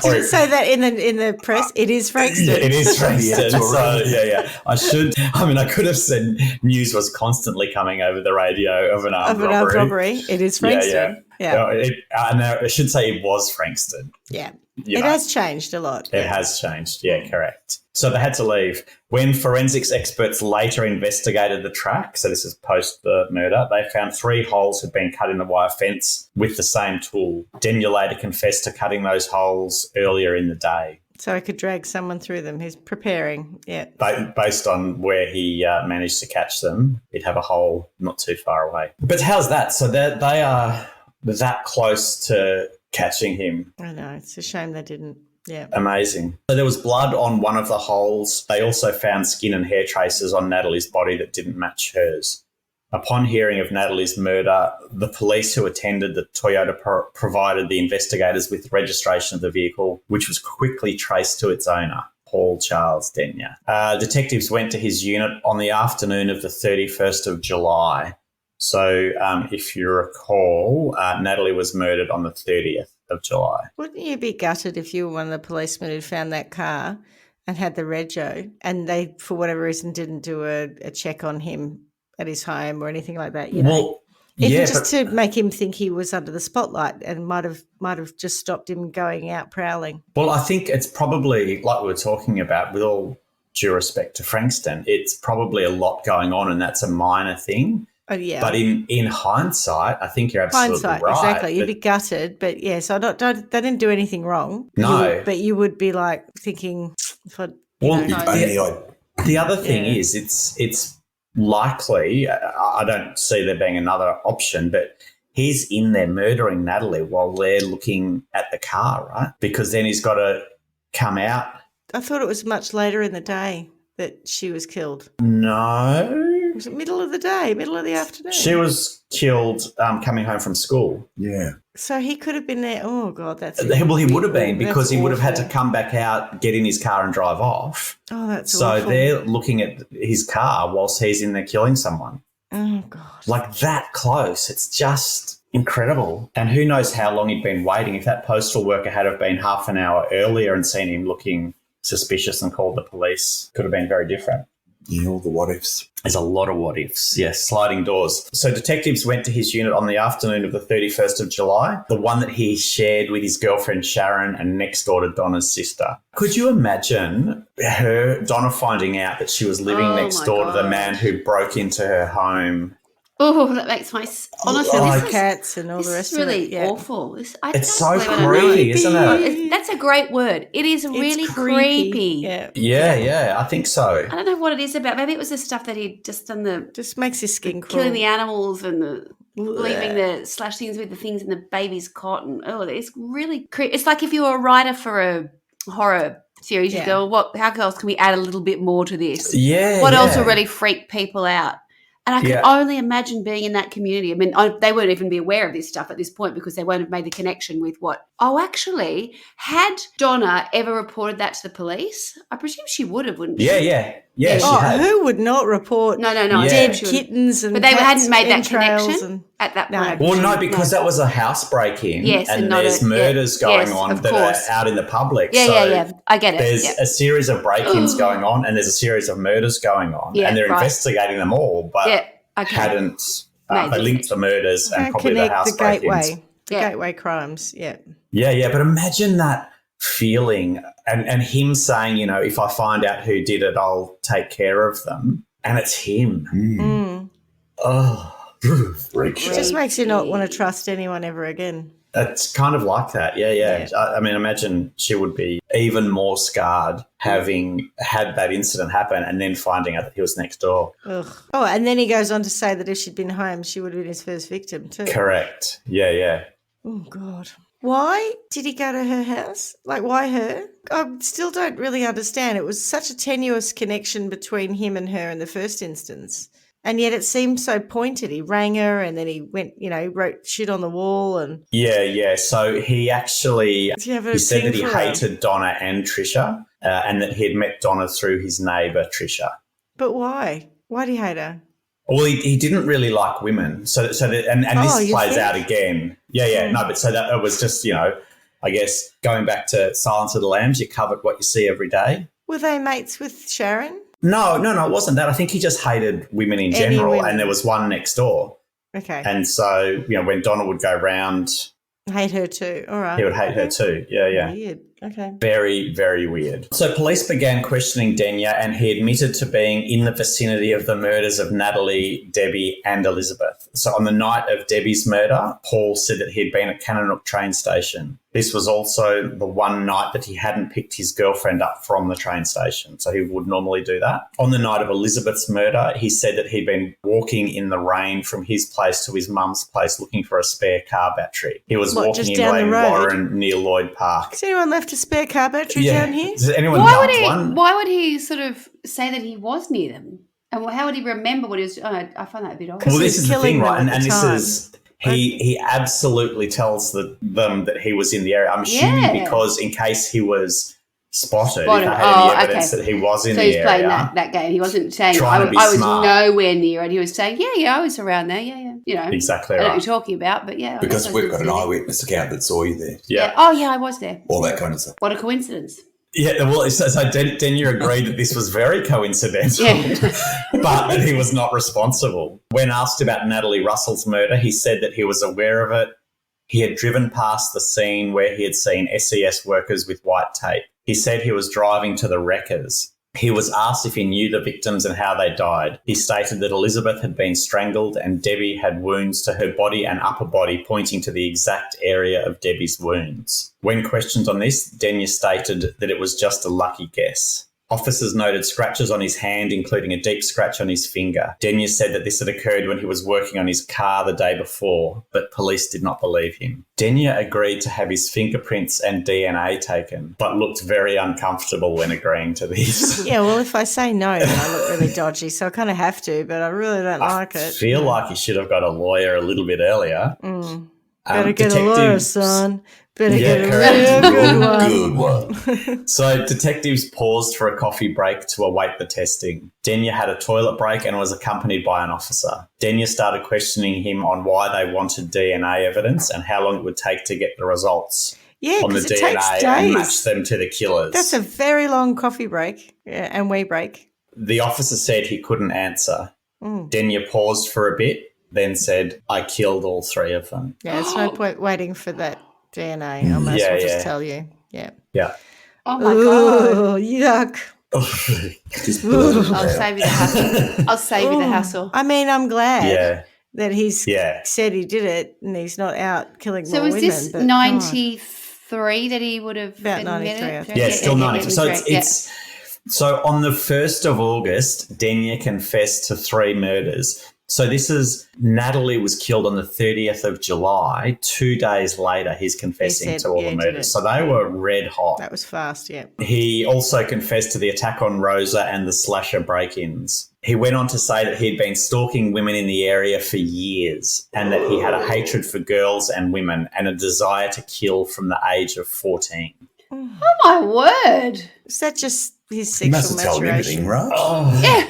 Did it say that in the press? It is Frankston. Yeah, it is Frankston. Yeah, So, yeah. I could have said news was constantly coming over the radio of an armed robbery. It is Frankston. Yeah. I should say it was Frankston. Yeah. You It know. has changed a lot. It has changed. Yeah, correct. So they had to leave. When forensics experts later investigated the track, so this is post the murder, they found 3 holes had been cut in the wire fence with the same tool. Daniel later confessed to cutting those holes earlier in the day. So I could drag someone through them. He's preparing. Yeah. Based on where he managed to catch them, he'd have a hole not too far away. But how's that? So they are that close to catching him. I know. It's a shame they didn't. Yeah. Amazing. So there was blood on one of the holes. They also found skin and hair traces on Natalie's body that didn't match hers. Upon hearing of Natalie's murder, the police who attended the Toyota provided the investigators with registration of the vehicle, which was quickly traced to its owner, Paul Charles Denyer. Detectives went to his unit on the afternoon of the 31st of July. So if you recall, Natalie was murdered on the 30th of July. Wouldn't you be gutted if you were one of the policemen who'd found that car and had the rego and they, for whatever reason, didn't do a check on him at his home or anything like that? You know? Well, Even yeah, just to make him think he was under the spotlight and might have just stopped him going out prowling. well, I think it's probably, like we were talking about, with all due respect to Frankston, it's probably a lot going on and that's a minor thing. Oh, yeah. But in hindsight, I think you're absolutely Hindsight, right. exactly. You'd But be gutted, but yeah, so they didn't do anything wrong. No. But you would be like thinking, Well, If only I the other thing Yeah. is it's likely, I don't see there being another option, but he's in there murdering Natalie while they're looking at the car, right? Because then he's got to come out. I thought it was much later in the day that she was killed. No. Was it middle of the day, middle of the afternoon? She was killed coming home from school. yeah. So he could have been there. Oh, God, that's Well, he would have been because That's he would have had to awful. come back out, get in his car and drive off. Oh, that's So awful. they're looking at his car whilst he's in there killing someone. Oh, God. Like that close. It's just incredible. And who knows how long he'd been waiting. If that postal worker had have been half an hour earlier and seen him looking suspicious and called the police, could have been very different. Yeah, all the what ifs. There's a lot of what ifs. Yes, sliding doors. So detectives went to his unit on the afternoon of the 31st of July, the one that he shared with his girlfriend Sharon and next door to Donna's sister. Could you imagine Donna finding out that she was living Oh next my door to the God. man who broke into her home Oh, that makes my honestly. Like- This is, Cats and all this the is rest really of it. Yeah. awful. It's can't so believe I don't know creepy, it. isn't Oh, it? that's a great word. It is really It's creepy. Yeah. Yeah, I think so. I don't know what it is about. Maybe it was the stuff that he'd just done the Just makes your skin crawl. killing the animals and the leaving Blech. the slash things with the things in the baby's cot. And it's really it's like if you were a writer for a horror series, you Yeah. go, how else can we add a little bit more to this? Yeah. What else yeah. will really freak people out? And I can Yeah. only imagine being in that community. I mean, they won't even be aware of this stuff at this point because they won't have made the connection with what. Oh, actually, had Donna ever reported that to the police? I presume she would have, wouldn't she? Yeah, she Oh, had. who would not report No. Yeah. I dead think she would. kittens and But they cats' hadn't made that entrails connection and- at that No. point. I Well, no, presume. because that was a house break-in, Yes, and and not there's a- murders yeah. going Yes, on of that course. are out in the public. Yeah, so yeah. I get it. There's Yeah. a series of break-ins going on, and there's a series of murders going on, Yeah, and they're right. investigating them all, but Yeah, okay. hadn't. Made They the linked the murders and Can't probably the connect house the break-ins. gateway. The Yeah. gateway crimes. Yeah. Yeah, but imagine that feeling and him saying, if I find out who did it, I'll take care of them. And it's him. Mm. Oh, Freak It show. just makes you not want to trust anyone ever again. it's kind of like that. Yeah. I mean, imagine she would be even more scarred having had that incident happen and then finding out that he was next door. Ugh. Oh, and then he goes on to say that if she'd been home, she would have been his first victim too. Correct. Yeah. Oh, God. Why did he go to her house? Like, why her? I still don't really understand. It was such a tenuous connection between him and her in the first instance. And yet it seemed so pointed. He rang her and then he went, wrote shit on the wall. And Yeah. So he actually, Did you have a he said thing that he for her? hated Donna and Trisha and that he had met Donna through his neighbour, Trisha. But why? Why do you hate her? Well, he didn't really like women. So that, and Oh, this you plays think? out again. Yeah. No, but so that it was just, I guess going back to Silence of the Lambs, you covered what you see every day. Were they mates with Sharon? No, it wasn't that. I think he just hated women in Any general, women. and there was one next door. Okay. And so, when Donna would go round, Hate her too. All right. he would hate her too. Yeah. Weird. Okay. Very, very weird. So police began questioning Denya, and he admitted to being in the vicinity of the murders of Natalie, Debbie and Elizabeth. So on the night of Debbie's murder, Paul said that he'd been at Cannonook train station. This was also the one night that he hadn't picked his girlfriend up from the train station. So he would normally do that. On the night of Elizabeth's murder, he said that he'd been walking in the rain from his place to his mum's place looking for a spare car battery. He was What, walking just in down the Lane road? Warren near Lloyd Park. Has anyone left a spare car battery down here? Does anyone Why dump would he? one? Why would he sort of say that he was near them? And how would he remember what he was? Oh, I find that a bit odd. Well, he this was is the killing thing, them right? at And the this time. is he absolutely tells them that he was in the area. I'm assuming Yeah. because in case he was spotted, if Spotted. they had any Oh, evidence okay. that he was in So the he's area. playing that game. He wasn't saying Trying to be I was smart. nowhere near it. He was saying, yeah, I was around there. Yeah. Exactly I know right. what you're talking about, but yeah. I Because guess I we've was got an there. eyewitness account that saw you there. Yeah. Oh, yeah, I was there. All that kind of stuff. What a coincidence. Yeah, well, so Denya agreed that this was very coincidental, Yeah. but that he was not responsible. When asked about Natalie Russell's murder, he said that he was aware of it. He had driven past the scene where he had seen SES workers with white tape. He said he was driving to the wreckers. He was asked if he knew the victims and how they died. He stated that Elizabeth had been strangled and Debbie had wounds to her body and upper body, pointing to the exact area of Debbie's wounds. When questioned on this, Denya stated that it was just a lucky guess. Officers noted scratches on his hand, including a deep scratch on his finger. Denya said that this had occurred when he was working on his car the day before, but police did not believe him. Denya agreed to have his fingerprints and DNA taken, but looked very uncomfortable when agreeing to this. Yeah, well, if I say no, then I look really dodgy, so I kind of have to, but I really don't like I it. feel like he should have got a lawyer a little bit earlier. Better get a lawyer, detectives- son. Better Yeah, get a correct. real good one. Good one. So detectives paused for a coffee break to await the testing. Denya had a toilet break and was accompanied by an officer. Denya started questioning him on why they wanted DNA evidence and how long it would take to get the results Yeah, on the because it takes DNA and match days. them to the killers. That's a very long coffee break, and we break. The officer said he couldn't answer. Mm. Denya paused for a bit, then said, "I killed all three of them." Yeah, it's no point waiting for that DNA. I might as Yeah, well yeah. just tell you. Yeah. Yeah. Oh, my God. Oh, yuck. Just blow it I'll out. save you the hassle. I'll save you the hassle. I mean, I'm glad. Yeah. that he's Yeah. said he did it and he's not out killing So more was women. this but 93 that he would have About admitted? 93, I think. Yeah, still 90. So 93, it's so on the 1st of August, Denya confessed to 3 murders. So this is Natalie was killed on the 30th of July. 2 days later, he's confessing said, to all yeah, the he did murders. it. So they were red hot. that was fast, yeah. He also confessed to the attack on Rosa and the slasher break-ins. He went on to say that he'd been stalking women in the area for years and that he had a hatred for girls and women and a desire to kill from the age of 14. Oh, my word. Is that just his You must sexual have told him everything, maturation? right? Oh, Yeah.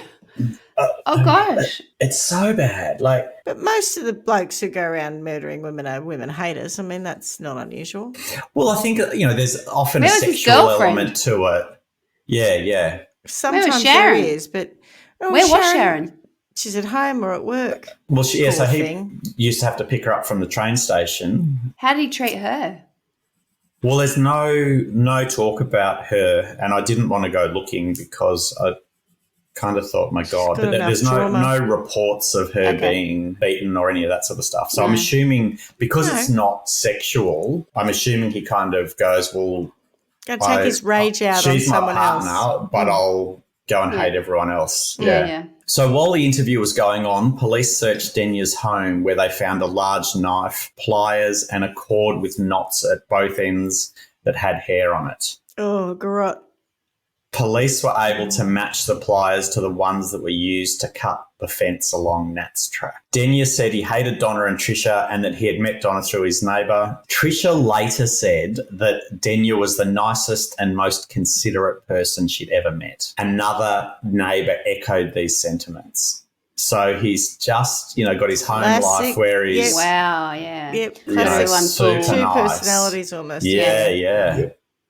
Oh, gosh. it's so bad. Like, But most of the blokes who go around murdering women are women haters. I mean, that's not unusual. well, I think, there's often a Where was his sexual girlfriend? element to it. Yeah, yeah. Sometimes Sharon? there is, but Where was Sharon? She's at home or at work. Well, so Poor he thing. used to have to pick her up from the train station. How did he treat her? Well, there's no talk about her, and I didn't want to go looking because I kind of thought, my God, got but there's enough trauma. no reports of her being beaten or any of that sort of stuff. So I'm No. assuming because No. it's not sexual, I'm assuming he kind of goes, well, Go take his rage out on she's my someone partner, else. but I'll go and Yeah. hate everyone else. Yeah. So while the interview was going on, police searched Denya's home where they found a large knife, pliers, and a cord with knots at both ends that had hair on it. Oh, garrot. Police were able to match the pliers to the ones that were used to cut the fence along Nat's track. Denya said he hated Donna and Trisha and that he had met Donna through his neighbour. Trisha later said that Denya was the nicest and most considerate person she'd ever met. Another neighbour echoed these sentiments. So he's just, got his home Classic. life where he's Wow, yeah. Yep, Everyone's super full. two nice. personalities almost. Yeah. Yeah.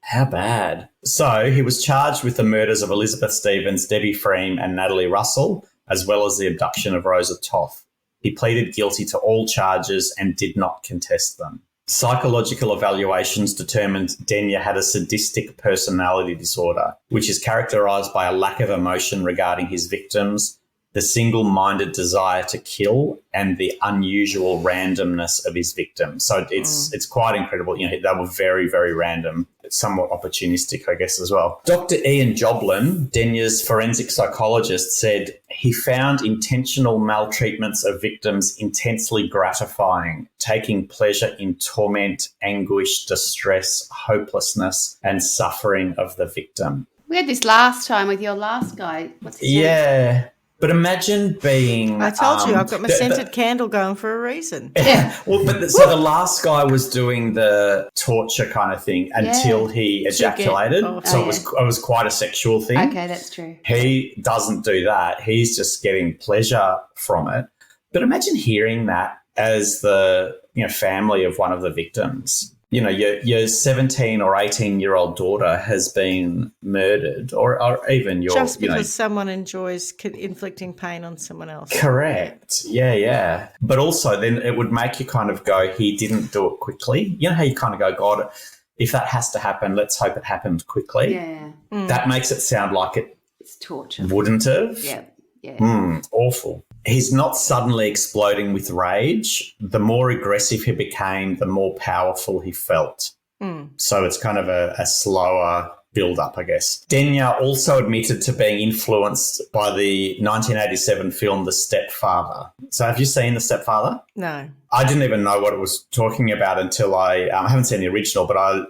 How bad. So he was charged with the murders of Elizabeth Stevens, Debbie Freem and Natalie Russell, as well as the abduction of Rosa Toth. He pleaded guilty to all charges and did not contest them. Psychological evaluations determined Denya had a sadistic personality disorder, which is characterised by a lack of emotion regarding his victims, the single-minded desire to kill, and the unusual randomness of his victims. So it's quite incredible. They were very, very random, somewhat opportunistic, I guess, as well. Dr. Ian Joblin, Denya's forensic psychologist, said he found intentional maltreatments of victims intensely gratifying, taking pleasure in torment, anguish, distress, hopelessness, and suffering of the victim. We had this last time with your last guy. What's his name? Yeah. But imagine being... I told you, I've got my the- scented candle going for a reason. Yeah. Well, so the last guy was doing the torture kind of thing until he ejaculated. off. So Oh, it was quite a sexual thing. Okay, that's true. He doesn't do that. He's just getting pleasure from it. But imagine hearing that as the family of one of the victims. Your 17 or 18-year-old daughter has been murdered, or even your... Just because someone enjoys inflicting pain on someone else. Correct. Yeah. But also then it would make you kind of go, he didn't do it quickly. You know how you kind of go, God, if that has to happen, let's hope it happened quickly. Yeah. That makes it sound like it It's torture. wouldn't have. Yeah. Awful. He's not suddenly exploding with rage. The more aggressive he became, the more powerful he felt. So it's kind of a slower build-up, I guess. Denya also admitted to being influenced by the 1987 film The Stepfather. So have you seen The Stepfather? No. I didn't even know what it was talking about until I haven't seen the original, but I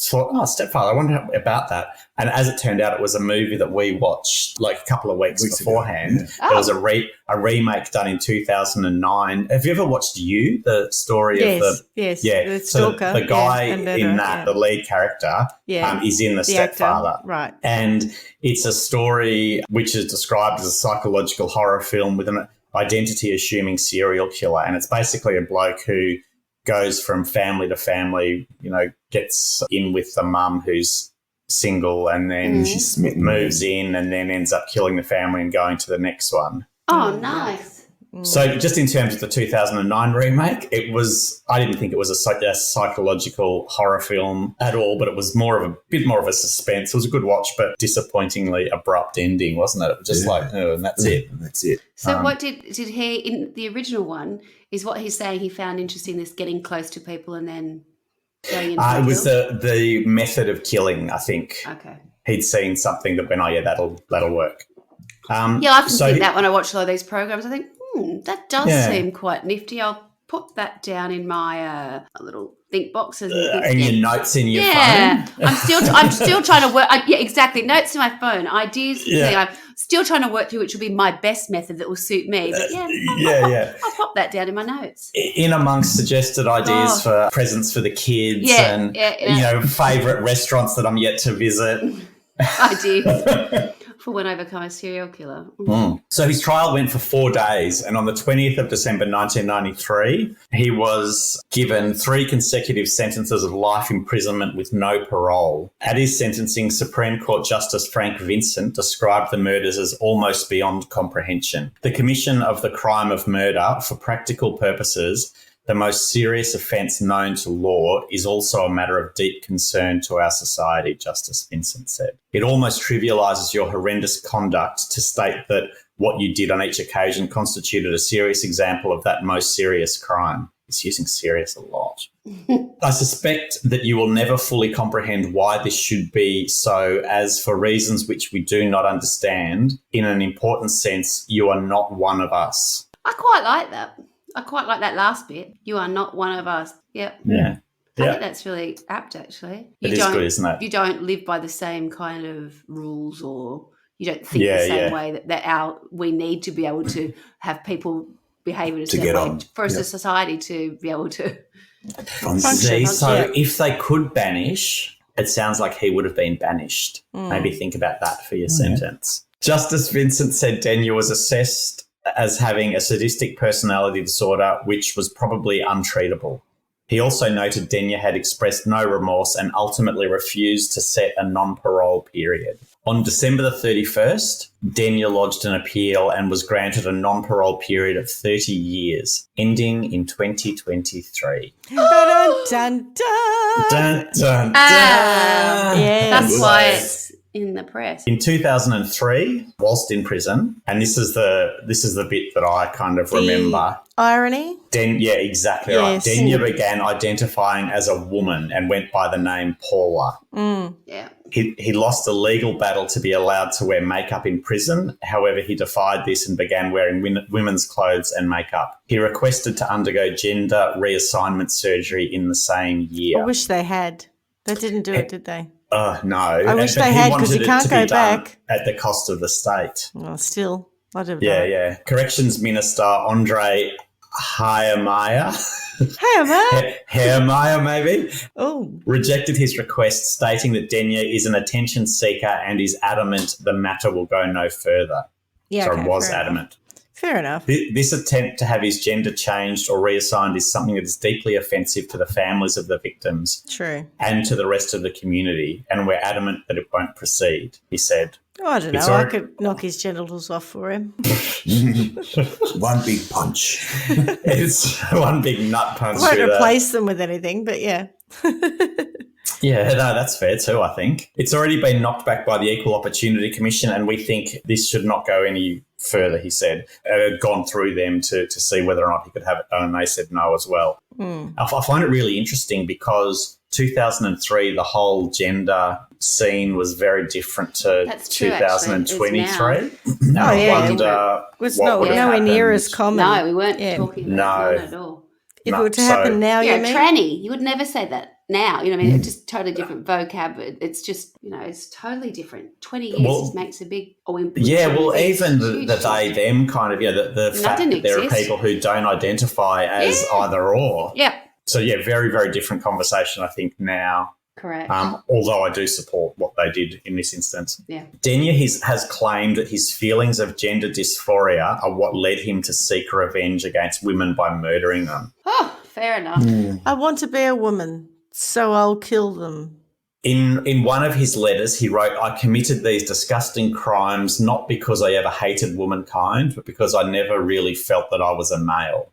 thought, Stepfather, I wonder about that. And as it turned out, it was a movie that we watched like a couple of weeks beforehand. ago, There was a remake done in 2009. Have you ever watched You, the story of the... Yes, Yeah, the so stalker. the guy and in that, the lead character, is in The Stepfather. actor, right. And it's a story which is described as a psychological horror film with an identity-assuming serial killer. And it's basically a bloke who goes from family to family, gets in with the mum who's single and then She's smitten. moves in and then ends up killing the family and going to the next one. Oh, nice. So just in terms of the 2009 remake, I didn't think it was a psychological horror film at all, but it was a bit more of a suspense. It was a good watch, but disappointingly abrupt ending, wasn't it? It was just and that's it. That's it. So what did he, in the original one, is what he's saying he found interesting, this getting close to people and then going into it was the method of killing, I think. Okay. He'd seen something that went, that'll work. I often think that when I watch a lot of these programs, I think, that does seem quite nifty. I'll put that down in my little think boxes. And your notes in your phone. I'm still trying to work. Exactly. Notes in my phone. Ideas. I'm still trying to work through which will be my best method that will suit me. But I'll pop that down in my notes. In amongst suggested ideas for presents for the kids and favourite restaurants that I'm yet to visit. Ideas. For when I become a serial killer. So his trial went for 4 days, and on the 20th of December 1993, he was given 3 consecutive sentences of life imprisonment with no parole. At his sentencing, Supreme Court Justice Frank Vincent described the murders as almost beyond comprehension. The commission of the crime of murder, for practical purposes, the most serious offence known to law, is also a matter of deep concern to our society, Justice Vincent said. It almost trivialises your horrendous conduct to state that what you did on each occasion constituted a serious example of that most serious crime. He's using serious a lot. I suspect that you will never fully comprehend why this should be so, as for reasons which we do not understand, in an important sense, you are not one of us. I quite like that. I quite like that last bit. You are not one of us. Yep. Yeah. I think that's really apt, actually. It is good, isn't it? You don't live by the same kind of rules, or you don't think the same way that we need to be able to have people behave in a certain way for us as a society to be able to function. So if they could banish, it sounds like he would have been banished. Maybe think about that for your sentence. Justice Vincent said Denyer was assessed as having a sadistic personality disorder, which was probably untreatable. He also noted Denyer had expressed no remorse and ultimately refused to set a non-parole period. On December the 31st, Denyer lodged an appeal and was granted a non-parole period of 30 years, ending in 2023. Dun, dun, dun. Dun, dun, dun. That's why it's in the press. In 2003, whilst in prison, and this is the bit that I kind of remember. Irony? Exactly right. Denyer began identifying as a woman and went by the name Paula. Yeah. He lost a legal battle to be allowed to wear makeup in prison. However, he defied this and began wearing women's clothes and makeup. He requested to undergo gender reassignment surgery in the same year. I wish they had. They didn't do it, did they? No. I wish they had, because you can't go back. At the cost of the state. Well, still, I don't know. Yeah. Corrections Minister Andre Hayemeier. Hayemeier, maybe? Oh. Rejected his request, stating that Denyer is an attention seeker and is adamant the matter will go no further. Yeah, so was adamant. Fair enough. This attempt to have his gender changed or reassigned is something that is deeply offensive to the families of the victims. True. And to the rest of the community, and we're adamant that it won't proceed, he said. Oh, I don't know. I could knock his genitals off for him. One big punch. It's one big nut punch. I won't replace them with anything, but yeah. Yeah, no, that's fair too, I think. It's already been knocked back by the Equal Opportunity Commission, and we think this should not go any further, he said. It had gone through them to see whether or not he could have it done, and they said no as well. I find it really interesting because 2003, the whole gender scene was very different to 2023. I wonder was nowhere near as common. No, we weren't talking about that at all. If it were to happen now, you mean? Tranny, you would never say that now. You know what I mean? It's just totally different vocab. It's just, it's totally different. 20 years just makes a big even the they, them kind of, the fact that there are people who don't identify as either or. Yeah. So, very, very different conversation, I think, now. Correct. Although I do support what they did in this instance. Yeah. Denyer has claimed that his feelings of gender dysphoria are what led him to seek revenge against women by murdering them. Oh, fair enough. I want to be a woman, so I'll kill them. In one of his letters, he wrote, "I committed these disgusting crimes not because I ever hated womankind, but because I never really felt that I was a male."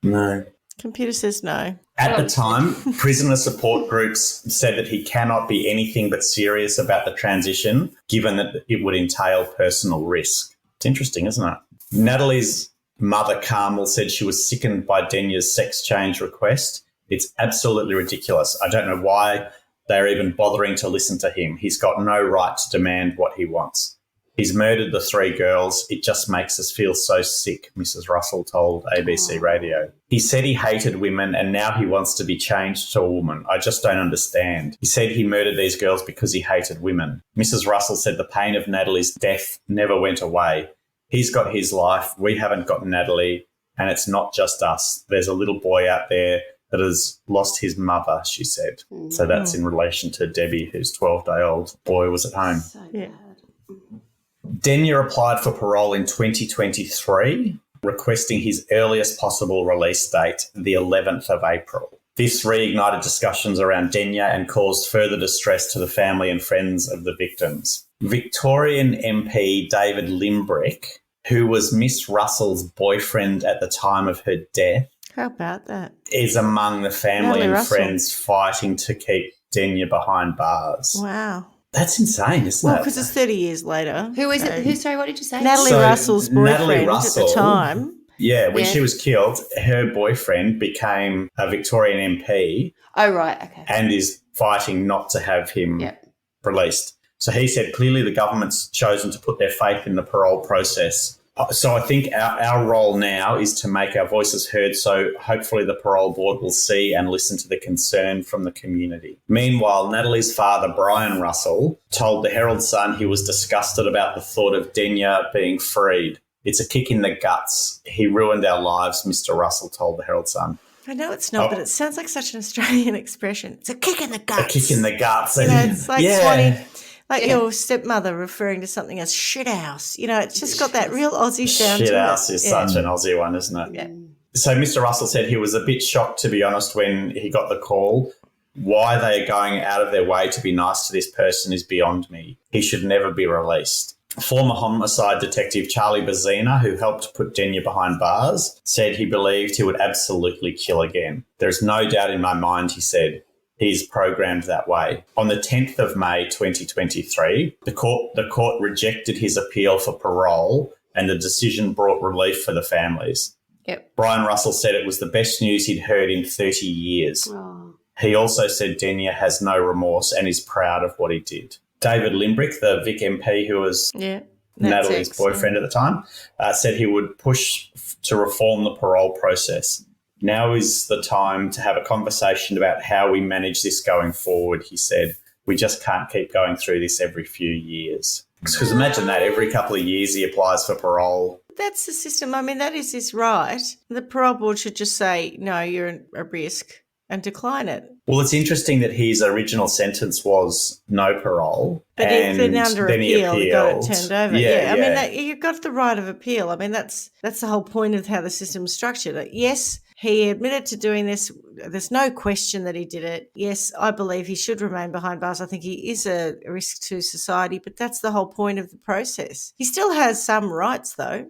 No. Computer says no. At the time, prisoner support groups said that he cannot be anything but serious about the transition, given that it would entail personal risk. It's interesting, isn't it? Natalie's mother, Carmel, said she was sickened by Denya's sex change request. It's absolutely ridiculous. I don't know why they're even bothering to listen to him. He's got no right to demand what he wants. He's murdered the 3 girls. It just makes us feel so sick, Mrs. Russell told ABC Radio. He said he hated women and now he wants to be changed to a woman. I just don't understand. He said he murdered these girls because he hated women. Mrs. Russell said the pain of Natalie's death never went away. He's got his life. We haven't got Natalie, and it's not just us. There's a little boy out there that has lost his mother, she said. So that's in relation to Debbie, whose 12-day-old boy was at home. So bad. Denya applied for parole in 2023, requesting his earliest possible release date, the 11th of April. This reignited discussions around Denya and caused further distress to the family and friends of the victims. Victorian MP David Limbrick, who was Miss Russell's boyfriend at the time of her death, How about that? is among the family Natalie and Russell. friends fighting to keep Denya behind bars. Wow. That's insane, isn't Well, it? because it's 30 years later. Who is it? Sorry, what did you say? Natalie So, Russell's Natalie boyfriend Russell- at the time. Yeah, when Yeah. she was killed, her boyfriend became a Victorian MP Oh, right. Okay. and is fighting not to have him Yeah. released. So he said clearly the government's chosen to put their faith in the parole process. So I think our role now is to make our voices heard, so hopefully the parole board will see and listen to the concern from the community. Meanwhile, Natalie's father, Brian Russell, told the Herald Sun he was disgusted about the thought of Denya being freed. "It's a kick in the guts. He ruined our lives," Mr. Russell told the Herald Sun. I know it's not, but it sounds like such an Australian expression. It's a kick in the guts. A kick in the guts. You know, it's like Yeah. Swanee, like your stepmother referring to something as shit house. You know, it's just got that real Aussie sound Shit to house it. is such an Aussie one, isn't it? Yeah. So Mr. Russell said he was a bit shocked, to be honest, when he got the call. Why they are going out of their way to be nice to this person is beyond me. He should never be released. Former homicide detective Charlie Bazina, who helped put Denya behind bars, said he believed he would absolutely kill again. "There's no doubt in my mind," he said. "He's programmed that way." On the 10th of May 2023, the court rejected his appeal for parole and the decision brought relief for the families. Yep. Brian Russell said it was the best news he'd heard in 30 years. Oh. He also said Denya has no remorse and is proud of what he did. David Limbrick, the Vic MP who was Yeah. Natalie's That's boyfriend at the time, said he would push to reform the parole process. "Now is the time to have a conversation about how we manage this going forward," he said. "We just can't keep going through this every few years." Because imagine that, every couple of years he applies for parole. That's the system. I mean, that is his right. The parole board should just say, no, you're a risk and decline it. Well, it's interesting that his original sentence was no parole. But and then under then he appeal, he got it appealed. turned over. Yeah, I mean, you've got the right of appeal. I mean, that's the whole point of how the system's structured. Yes, he admitted to doing this. There's no question that he did it. Yes, I believe he should remain behind bars. I think he is a risk to society, but that's the whole point of the process. He still has some rights, though.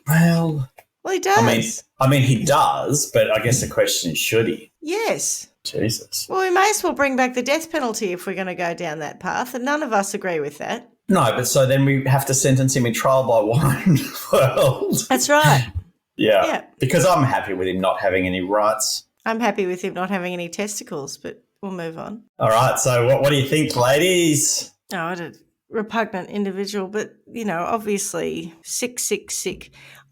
Well, He does. I mean, he does, but I guess the question is, should he? Yes. Jesus. Well, we may as well bring back the death penalty if we're going to go down that path, and none of us agree with that. No, but so then we have to sentence him in trial by one world. That's right. Yeah. Because I'm happy with him not having any rights. I'm happy with him not having any testicles, but we'll move on. All right. So what do you think, ladies? Oh, what a repugnant individual, but, obviously sick.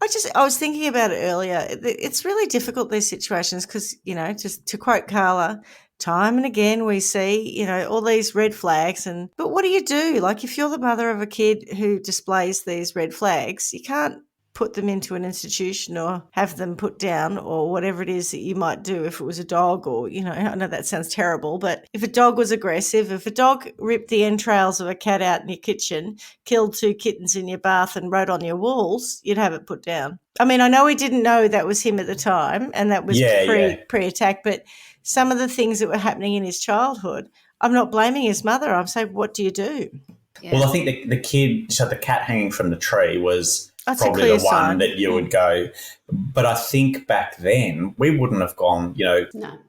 I was thinking about it earlier. It's really difficult, these situations, because, just to quote Carla, time and again we see, all these red flags. But what do you do? Like, if you're the mother of a kid who displays these red flags, you can't put them into an institution or have them put down or whatever it is that you might do if it was a dog or, I know that sounds terrible, but if a dog was aggressive, if a dog ripped the entrails of a cat out in your kitchen, killed 2 kittens in your bath and wrote on your walls, you'd have it put down. I mean, I know we didn't know that was him at the time and that was pre-attack, but some of the things that were happening in his childhood, I'm not blaming his mother. I'm saying, what do you do? Yeah. Well, I think the cat hanging from the tree was That's probably the one sign. that you would go. But I think back then we wouldn't have gone,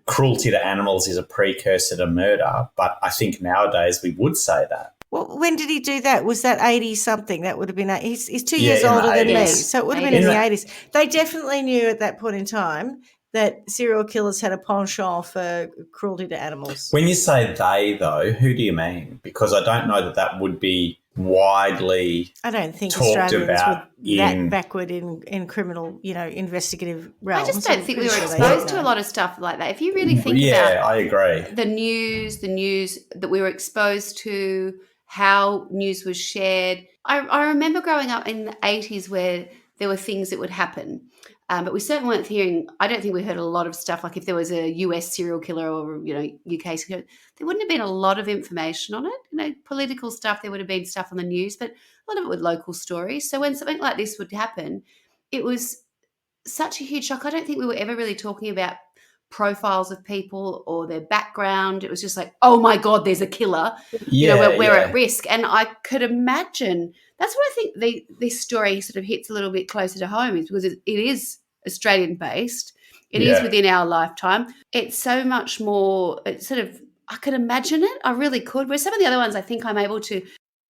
cruelty to animals is a precursor to murder. But I think nowadays we would say that. Well, when did he do that? Was that 80-something? That would have been – he's 2 years older than me, so it would have been in the 80s. They definitely knew at that point in time that serial killers had a penchant for cruelty to animals. When you say they, though, who do you mean? Because I don't know that would be widely I don't think talked Australians about were that backward in criminal, investigative realms. I just don't think we were exposed to a lot of stuff like that. If you really think about Yeah, I agree. The news that we were exposed to, how news was shared. I remember growing up in the 80s where there were things that would happen. But we certainly weren't hearing, I don't think we heard a lot of stuff like if there was a US serial killer or, UK serial killer, there wouldn't have been a lot of information on it. Political stuff, there would have been stuff on the news, but a lot of it was local stories. So when something like this would happen, it was such a huge shock. I don't think we were ever really talking about profiles of people or their background. It was just like, oh my God, there's a killer. We're at risk. And I could imagine that's what I think this story sort of hits a little bit closer to home is because it is Australian based. It is within our lifetime. It's so much more, I could imagine it. I really could. Whereas some of the other ones, I think I'm able to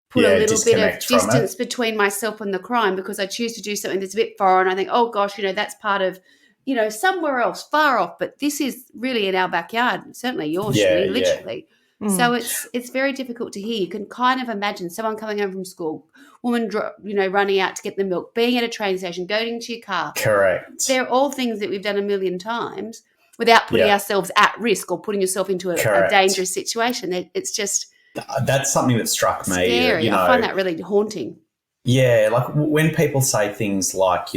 put a little bit of distance between myself and the crime because I choose to do something that's a bit foreign. I think, oh gosh, that's part of, somewhere else, far off. But this is really in our backyard. Certainly yours, literally. Mm. So it's very difficult to hear. You can kind of imagine someone coming home from school, woman, running out to get the milk, being at a train station, going to your car. Correct. They're all things that we've done a million times without putting ourselves at risk or putting yourself into a dangerous situation. It's just that's something that struck me. Scary. I find that really haunting. Yeah, like when people say things like,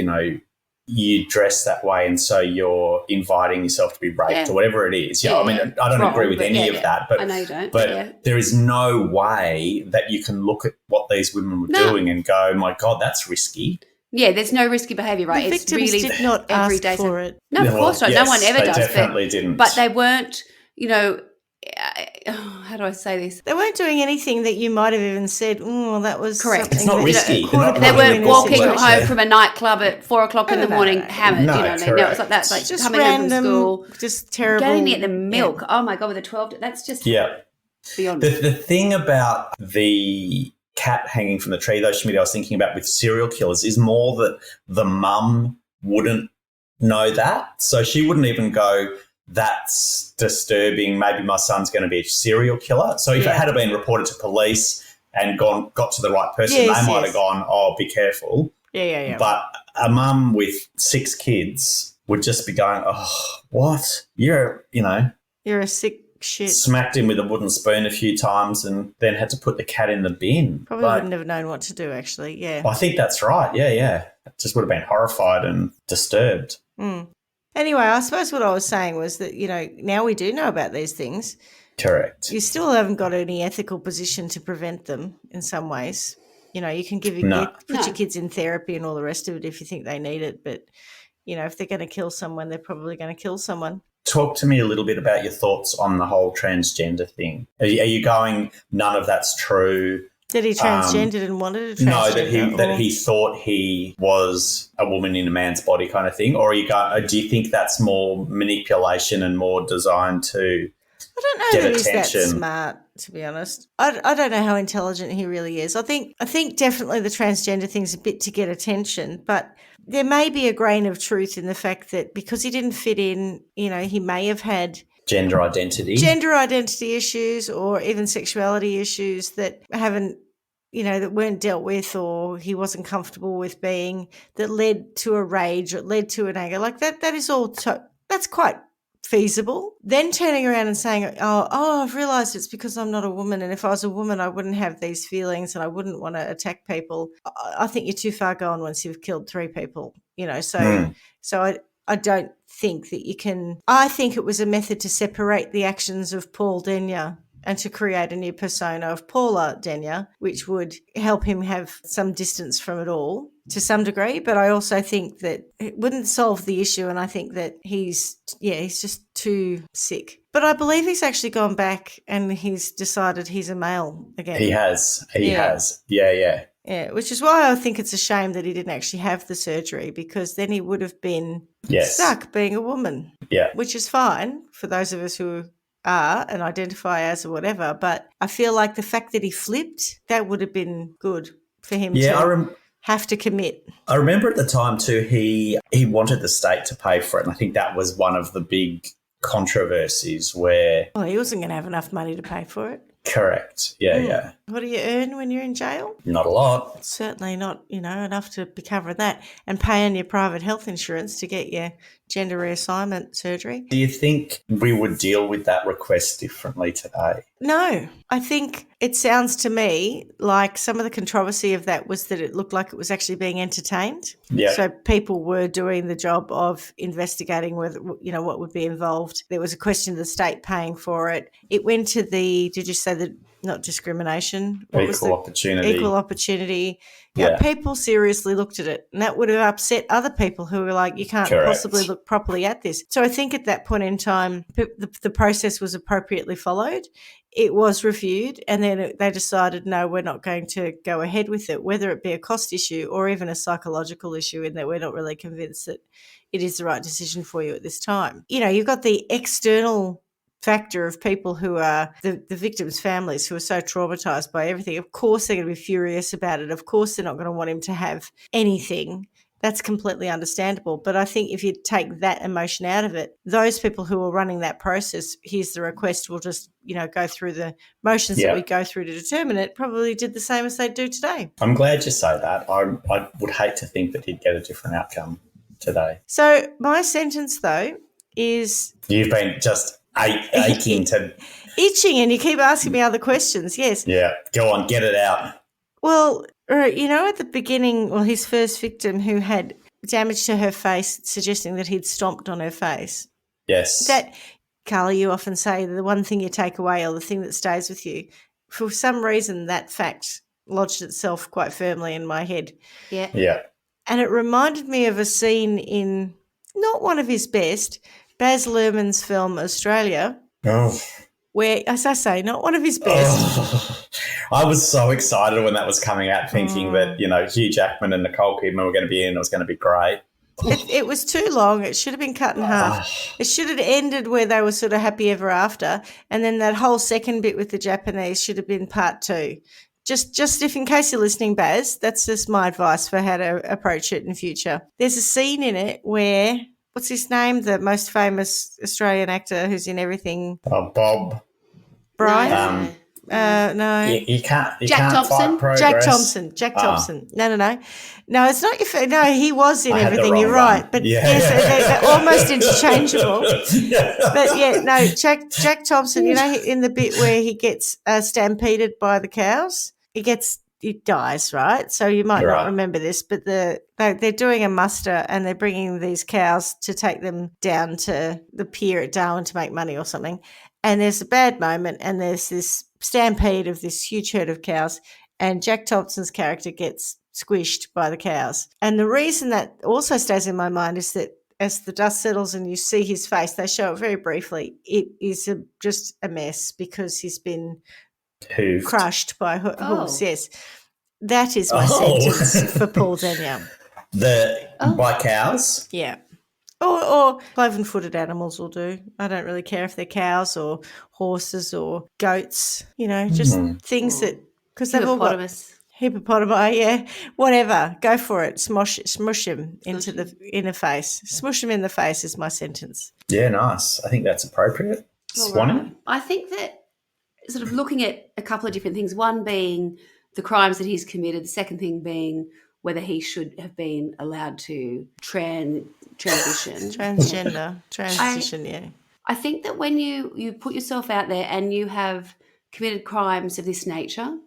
you dress that way and so you're inviting yourself to be raped or whatever it is. I mean, I don't agree with any of that. But I know you don't. But there is no way that you can look at what these women were doing and go, my God, that's risky. Yeah, there's no risky behaviour, right? The victims did not ask for it. No, of course not. Yes, no one ever does. They definitely didn't. But they weren't, how do I say this? They weren't doing anything that you might have even said, that was correct. It's not risky. They weren't walking home from a nightclub at 4:00 in the morning, hammered. No, No, it's like that. It's like just coming random, home from school, just terrible. going to get the milk. Oh my God, with a 12. That's just beyond. The thing about the cat hanging from the tree, though, Schmidt, I was thinking about with serial killers is more that the mum wouldn't know that, so she wouldn't even go, that's disturbing, maybe my son's going to be a serial killer. So if it had been reported to police and got to the right person, they might have gone, oh, be careful. Yeah. But a mum with 6 kids would just be going, oh, what? You're a sick shit. Smacked him with a wooden spoon a few times and then had to put the cat in the bin. Probably wouldn't have known what to do, actually, yeah. I think that's right, yeah. Just would have been horrified and disturbed. Mm. Anyway, I suppose what I was saying was that, now we do know about these things. Correct. You still haven't got any ethical position to prevent them in some ways. You can put your kids in therapy and all the rest of it if you think they need it. But, if they're going to kill someone, they're probably going to kill someone. Talk to me a little bit about your thoughts on the whole transgender thing. Are you going, none of that's true? That he transgendered and wanted to transgender? No, that he thought he was a woman in a man's body kind of thing? Or do you think that's more manipulation and more designed to I don't know get that he's attention? that smart, to be honest. I don't know how intelligent he really is. I think definitely the transgender thing's a bit to get attention, but there may be a grain of truth in the fact that because he didn't fit in, he may have had gender identity issues or even sexuality issues that haven't, that weren't dealt with or he wasn't comfortable with being, that led to a rage or led to an anger. Like that is all, that's quite feasible. Then turning around and saying, oh, I've realised it's because I'm not a woman, and if I was a woman, I wouldn't have these feelings and I wouldn't want to attack people. I think you're too far gone once you've killed 3 people, So I don't think that you can. I think it was a method to separate the actions of Paul Denyer and to create a new persona of Paula Denyer, which would help him have some distance from it all to some degree. But I also think that it wouldn't solve the issue, and I think that he's just too sick. But I believe he's actually gone back and he's decided he's a male again. He has. Yeah. Yeah, which is why I think it's a shame that he didn't actually have the surgery, because then he would have been stuck being a woman. Yeah. Which is fine for those of us who are and identify as or whatever. But I feel like the fact that he flipped, that would have been good for him to have to commit. I remember at the time too, he wanted the state to pay for it. And I think that was one of the big controversies where... Well, he wasn't going to have enough money to pay for it. Correct. Yeah. What do you earn when you're in jail? Not a lot. Certainly not, enough to be covering that, and paying your private health insurance to get your gender reassignment surgery. Do you think we would deal with that request differently today? No. I think it sounds to me like some of the controversy of that was that it looked like it was actually being entertained. Yeah. So people were doing the job of investigating whether, what would be involved. There was a question of the state paying for it. It went to did you say the, not discrimination? Equal opportunity. Equal opportunity. Yeah. People seriously looked at it, and that would have upset other people who were like, you can't possibly look properly at this. So I think at that point in time, the process was appropriately followed. It was reviewed, and then they decided, no, we're not going to go ahead with it, whether it be a cost issue or even a psychological issue, in that we're not really convinced that it is the right decision for you at this time. You've got the external factor of people who are the victims' families who are so traumatised by everything. Of course they're going to be furious about it. Of course they're not going to want him to have anything. That's completely understandable. But I think if you take that emotion out of it, those people who are running that process, here's the request, will just, go through the motions that we go through to determine it, probably did the same as they do today. I'm glad you say that. I would hate to think that he'd get a different outcome today. So my sentence, though, is... You've been just... aching to... Itching, and you keep asking me other questions, yes. Yeah, go on, get it out. Well, at the beginning, his first victim who had damage to her face, suggesting that he'd stomped on her face. Yes. That, Carly, you often say the one thing you take away or the thing that stays with you. For some reason, that fact lodged itself quite firmly in my head. Yeah. Yeah. And it reminded me of a scene in, not one of his best, Baz Luhrmann's film Australia, where, as I say, not one of his best. I was so excited when that was coming out, thinking that, Hugh Jackman and Nicole Kidman were going to be in. It was going to be great. It was too long. It should have been cut in half. It should have ended where they were sort of happy ever after, and then that whole second bit with the Japanese should have been part 2. Just if in case you're listening, Baz, that's just my advice for how to approach it in future. There's a scene in it where... What's his name? The most famous Australian actor who's in everything. Bob. Brian? No. You can't Jack Thompson. fight progress. Jack Thompson. No. No, it's not your... No, he was in everything. You're one. right. But they're almost interchangeable. But Jack Thompson, in the bit where he gets stampeded by the cows, he dies, right? So you might not remember this, but they're doing a muster and they're bringing these cows to take them down to the pier at Darwin to make money or something. And there's a bad moment, and there's this stampede of this huge herd of cows, and Jack Thompson's character gets squished by the cows. And the reason that also stays in my mind is that as the dust settles and you see his face, they show it very briefly, it is just a mess because he's been... Hooved. Crushed by hooves, yes. That is my sentence for Paul Denyer. By cows? Yeah. Or cloven-footed animals will do. I don't really care if they're cows or horses or goats, just things that... Because they've all got... Hippopotami, yeah. Whatever. Go for it. Smush him into the inner face. Smush him in the face is my sentence. Yeah, nice. I think that's appropriate. Swanee? Right. I think that sort of looking at a couple of different things, one being the crimes that he's committed, the second thing being whether he should have been allowed to transition. Transition, yeah. I think that when you put yourself out there and you have committed crimes of this nature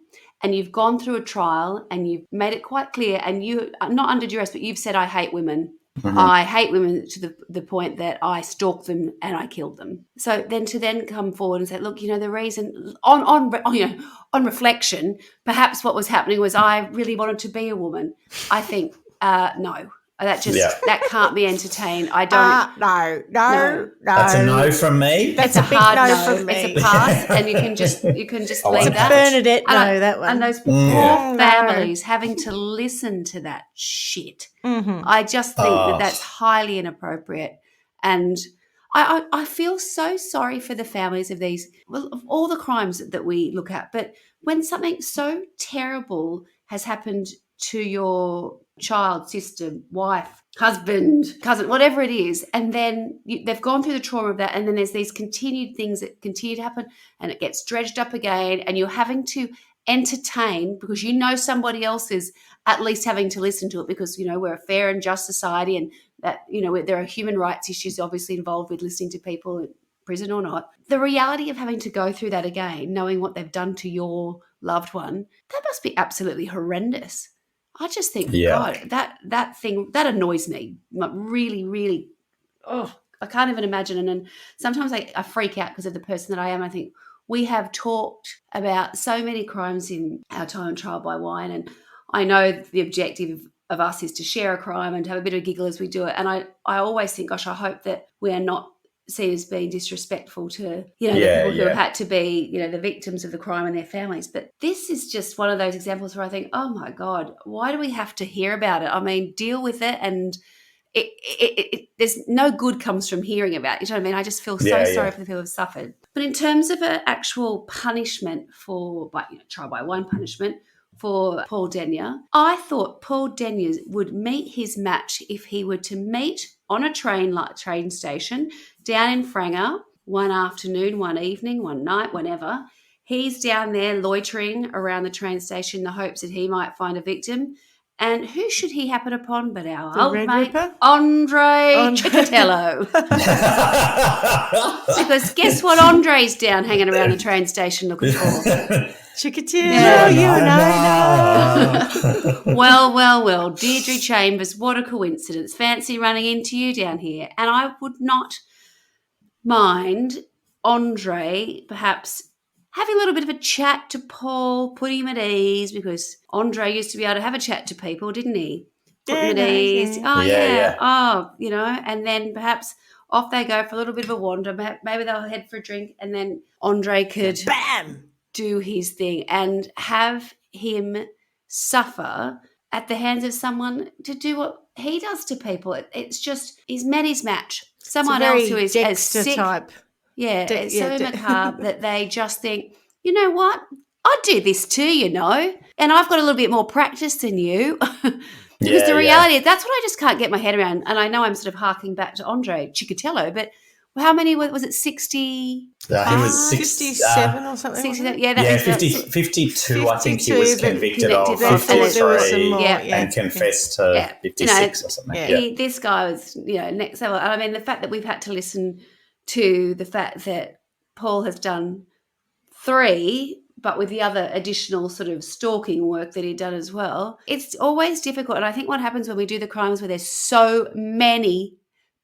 and you've gone through a trial and you've made it quite clear and you are not under duress, but you've said, I hate women. I hate women to the point that I stalked them and I killed them. So then to come forward and say, look, the reason on reflection, perhaps what was happening was I really wanted to be a woman. I think no. That can't be entertained. I don't. No. That's a no from me. That's a big hard no no. from me. It's a pass, and you can just leave that. Bernadette, no, that one. And those poor families having to listen to that shit. Mm-hmm. I just think that's highly inappropriate, and I feel so sorry for the families of of all the crimes that we look at. But when something so terrible has happened to your child, sister, wife, husband, cousin, whatever it is, and then they've gone through the trauma of that, and then there's these continued things that continue to happen, and it gets dredged up again, and you're having to entertain because somebody else is at least having to listen to it because, we're a fair and just society, and that, there are human rights issues obviously involved with listening to people in prison or not. The reality of having to go through that again, knowing what they've done to your loved one, that must be absolutely horrendous. I just think, God, that thing, that annoys me. Really, really, I can't even imagine. And then sometimes I freak out because of the person that I am. I think we have talked about so many crimes in our time on Trial by Wine, and I know the objective of us is to share a crime and to have a bit of a giggle as we do it. And I always think, gosh, I hope that we are not seen as being disrespectful to, the people who have had to be, the victims of the crime and their families. But this is just one of those examples where I think, oh my God, why do we have to hear about it? I mean, deal with it, and there's no good comes from hearing about it. You know what I mean? I just feel so sorry for the people who've suffered. But in terms of an actual punishment trial by wine punishment for Paul Denyer, I thought Paul Denyer would meet his match if he were to meet on a train station down in Franger one afternoon, one evening, one night, whenever. He's down there loitering around the train station in the hopes that he might find a victim. And who should he happen upon but our old mate, Andre Chikatilo? Because guess what Andre's down hanging around the train station looking for? Chikatilo, no. Well. Deirdre Chambers, what a coincidence. Fancy running into you down here. And I would not mind Andre perhaps having a little bit of a chat to Paul, put him at ease, because Andre used to be able to have a chat to people, didn't he? Put him at ease. Yeah. Oh, and then perhaps off they go for a little bit of a wander. Maybe they'll head for a drink, and then Andre could do his thing and have him suffer at the hands of someone to do what he does to people. It's just, he's met his match. Someone else who is as sick. Type. Yeah, it's so macabre that they just think, you know what? I'd do this too, and I've got a little bit more practice than you. Because the reality, that's what I just can't get my head around. And I know I'm sort of harking back to Andre Chikatilo, but how many was it? 60? He was 67 or something. 52. 52. I think he was convicted of 53 and confessed to 56 or something. Yeah. This guy was, next level. And I mean, the fact that we've had to listen to the fact that Paul has done 3, but with the other additional sort of stalking work that he'd done as well, it's always difficult. And I think what happens when we do the crimes where there's so many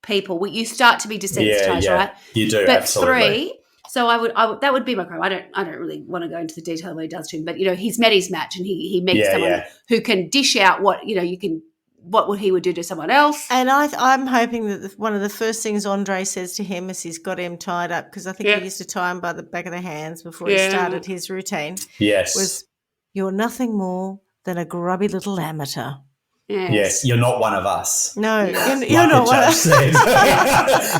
people, you start to be desensitized, right? You do, but absolutely. 3, so I would that would be my crime. I don't really want to go into the detail of what he does to him, but he's met his match, and he meets someone who can dish out what what he would do to someone else. And I'm hoping that one of the first things Andre says to him as he's got him tied up, because I think he used to tie him by the back of the hands before he started his routine. Yes, was, "You're nothing more than a grubby little amateur." Yes, you're not one of us. No, you're not one of us.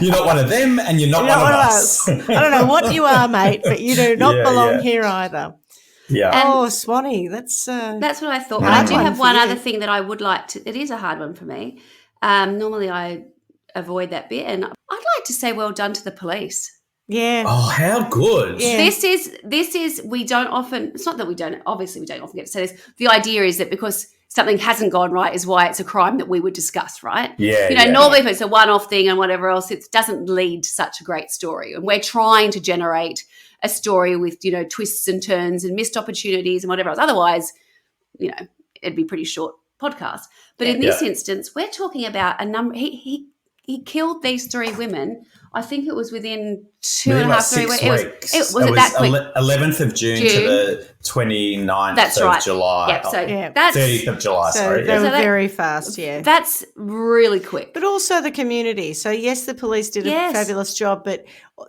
You're not one of them, and you're not one of us. I don't know what you are, mate, but you do not belong here either. Yeah. Swanee, that's what I thought. But I do have one other thing that I would like to. It is a hard one for me. Normally, I avoid that bit, and I'd like to say well done to the police. Yeah. Oh, how good. Yeah. This is we don't often. It's not that we don't. Obviously, we don't often get to say this. The idea is that because something hasn't gone right is why it's a crime that we would discuss, right? Yeah, Normally if it's a one-off thing and whatever else, it doesn't lead to such a great story. And we're trying to generate a story with, twists and turns and missed opportunities and whatever else. Otherwise, it'd be pretty short podcast. But in this instance, we're talking about a number. He killed these 3 women. I think it was within 2.5, 3 weeks. It was that quick. 11th of June to the 29th of July. Yep. So that's 30th of July. Sorry, they were very fast. Yeah, that's really quick. But also the community. So yes, the police did a fabulous job, but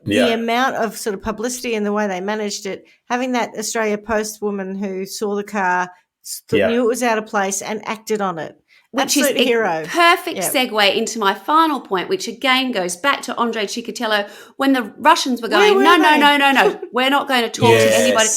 the amount of sort of publicity and the way they managed it, having that Australia Post woman who saw the car, knew it was out of place and acted on it. Which is a perfect segue into my final point, which again goes back to Andrei Chikatilo when the Russians were going, no, we're not going to talk to anybody.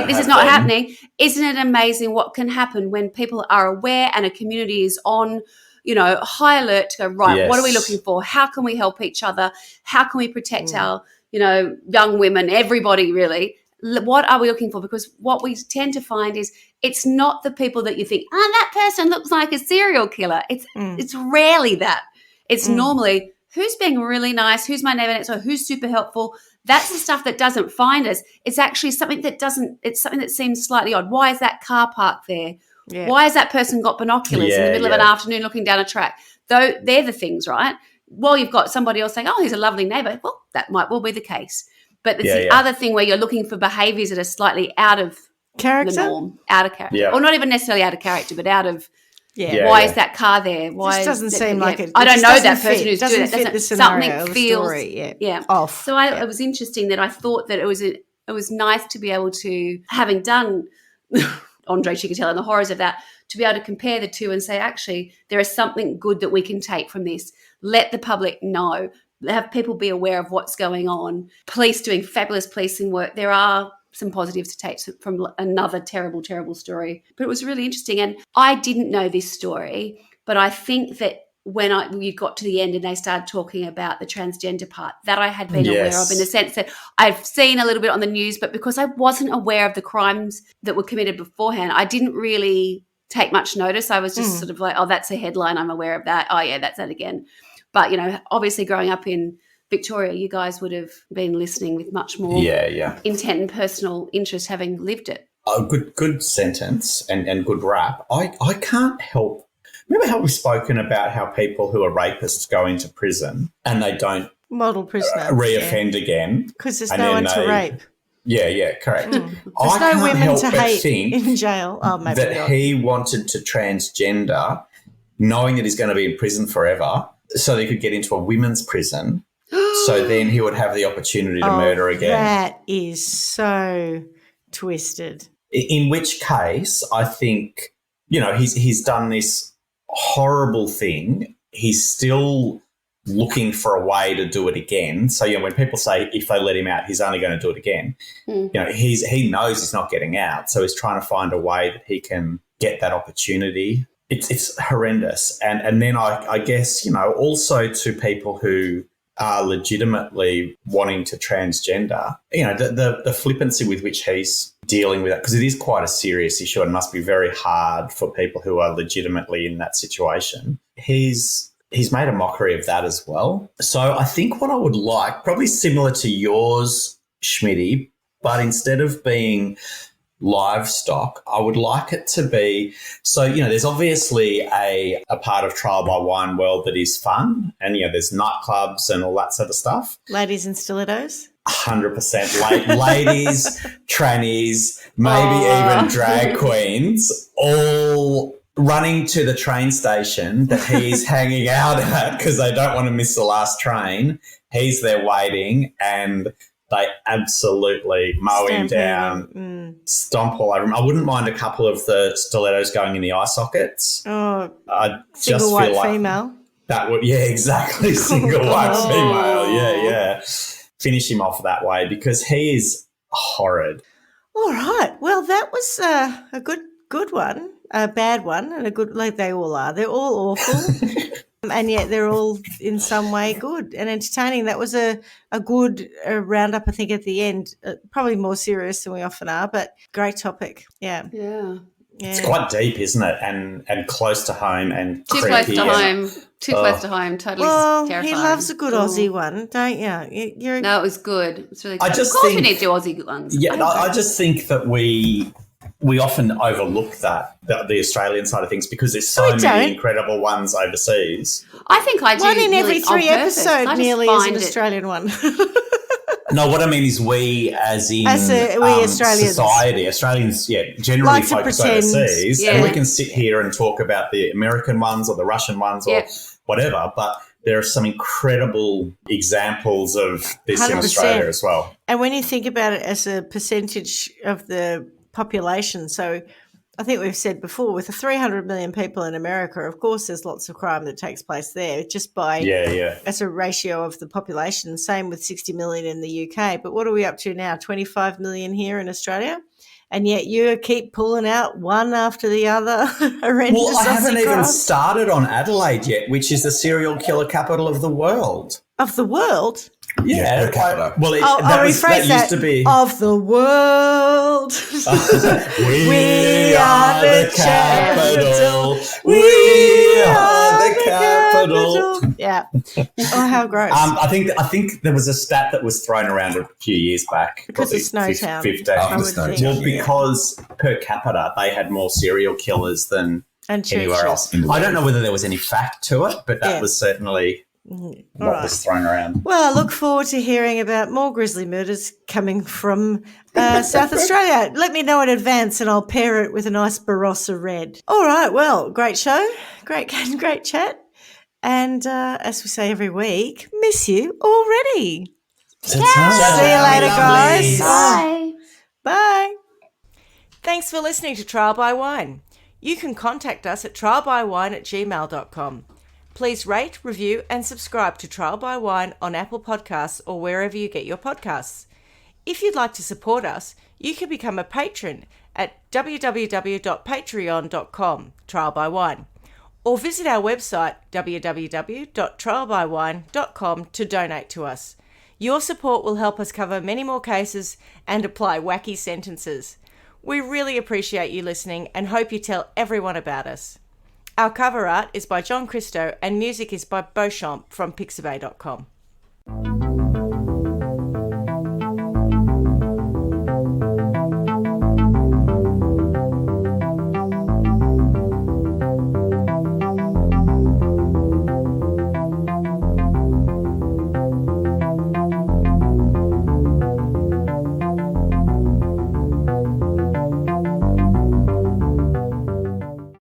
This is not happening. Isn't it amazing what can happen when people are aware and a community is on, high alert to go, right, what are we looking for? How can we help each other? How can we protect our, young women, everybody really? What are we looking for? Because what we tend to find is it's not the people that you think, that person looks like a serial killer. It's rarely that. It's normally who's being really nice, who's my neighbor next door, who's super helpful. That's the stuff that doesn't find us. It's actually something that it's something that seems slightly odd. Why is that car parked there? Yeah. Why has that person got binoculars in the middle of an afternoon looking down a track? Though they're the things, right? Well, you've got somebody else saying, he's a lovely neighbor. Well, that might well be the case. But it's the other thing where you're looking for behaviours that are slightly out of character, the norm, out of character, or not even necessarily out of character, but out of why is that car there? Why doesn't seem like it? I don't know that person who's doing it. Fit the scenario, something feels story, off. So it was interesting that I thought that it was nice to be able to, having done Andrei Chikatilo and the horrors of that, to be able to compare the two and say, actually, there is something good that we can take from this. Let the public know. Have people be aware of what's going on. Police doing fabulous policing work. There are some positives to take from another terrible, terrible story. But it was really interesting. And I didn't know this story, but I think that when you got to the end and they started talking about the transgender part, that I had been aware of, in the sense that I've seen a little bit on the news, but because I wasn't aware of the crimes that were committed beforehand, I didn't really take much notice. I was just sort of like, that's a headline. I'm aware of that. Oh, yeah, that's that again. But, obviously growing up in Victoria, you guys would have been listening with much more intent and personal interest, having lived it. Oh, good sentence and good wrap. I can't help. Remember how we've spoken about how people who are rapists go into prison and they don't model prisoner reoffend again because there's no one to rape. Yeah, correct. There's no women to hate in jail. Oh, maybe that he wanted to transgender, knowing that he's going to be in prison forever, so that he could get into a women's prison. So then he would have the opportunity to murder again. That is so twisted. In which case, I think, he's done this horrible thing. He's still looking for a way to do it again. So, when people say if they let him out, he's only going to do it again, he knows he's not getting out. So he's trying to find a way that he can get that opportunity. It's horrendous. And then I guess, also to people who are legitimately wanting to transgender, the flippancy with which he's dealing with it, because it is quite a serious issue and must be very hard for people who are legitimately in that situation. He's made a mockery of that as well. So I think what I would like, probably similar to yours, Schmitty, but instead of being livestock, I would like it to be, so, there's obviously a part of Trial by Wine world that is fun, and, there's nightclubs and all that sort of stuff. Ladies in stilettos? 100%. Ladies, trannies, maybe even drag queens, all running to the train station that he's hanging out at because they don't want to miss the last train. He's there waiting, and they absolutely mow him down, stomp all over him. I wouldn't mind a couple of the stilettos going in the eye sockets. Oh, I single just white feel like female. That would, exactly, single white female. Yeah. Finish him off that way because he is horrid. All right. Well, that was a good one, a bad one, and a good, like they all are. They're all awful. And yet they're all in some way good and entertaining. That was a good roundup, I think, at the end. Probably more serious than we often are, but great topic. Yeah. Yeah. It's quite deep, isn't it? And close to home and Too creepy. close to home. Too close to home. Totally terrifying. He loves a good Aussie one, don't you? No, it was good. It's really good. I just of course think, we need to do Aussie ones. Yeah, I just think that we often overlook the Australian side of things because there's so many incredible ones overseas. I think I do. One in every 3 episodes episodes nearly is an Australian one. No, what I mean is we we Australians. Society, Australians, generally focus overseas, and we can sit here and talk about the American ones or the Russian ones or whatever, but there are some incredible examples of this 100%. In Australia as well. And when you think about it as a percentage of the population, so I think we've said before, with the 300 million people in America, of course there's lots of crime that takes place there just by as a ratio of the population. Same with 60 million in the UK. But what are we up to now? 25 million here in Australia? And yet you keep pulling out one after the other. Well, I haven't even started on Adelaide yet, which is the serial killer capital of the world. Of the world? Yeah, per capita. Well, that used to be of the world. We are the capital. We are the capital. Yeah. Oh, how gross. I think there was a stat that was thrown around a few years back. Because of Snowtown. 15. Well, because per capita they had more serial killers than anywhere else. I don't know whether there was any fact to it, but that was certainly what was thrown around. Well, I look forward to hearing about more grisly murders coming from South Australia. Let me know in advance and I'll pair it with a nice Barossa red. All right, well, great show, great chat. And as we say every week, miss you already. See you later, guys. Bye. Bye. Thanks for listening to Trial by Wine. You can contact us at trialbywine@gmail.com. Please rate, review and subscribe to Trial by Wine on Apple Podcasts or wherever you get your podcasts. If you'd like to support us, you can become a patron at www.patreon.com, Trial by Wine, or visit our website www.trialbywine.com to donate to us. Your support will help us cover many more cases and apply wacky sentences. We really appreciate you listening and hope you tell everyone about us. Our cover art is by John Christo and music is by Beauchamp from pixabay.com.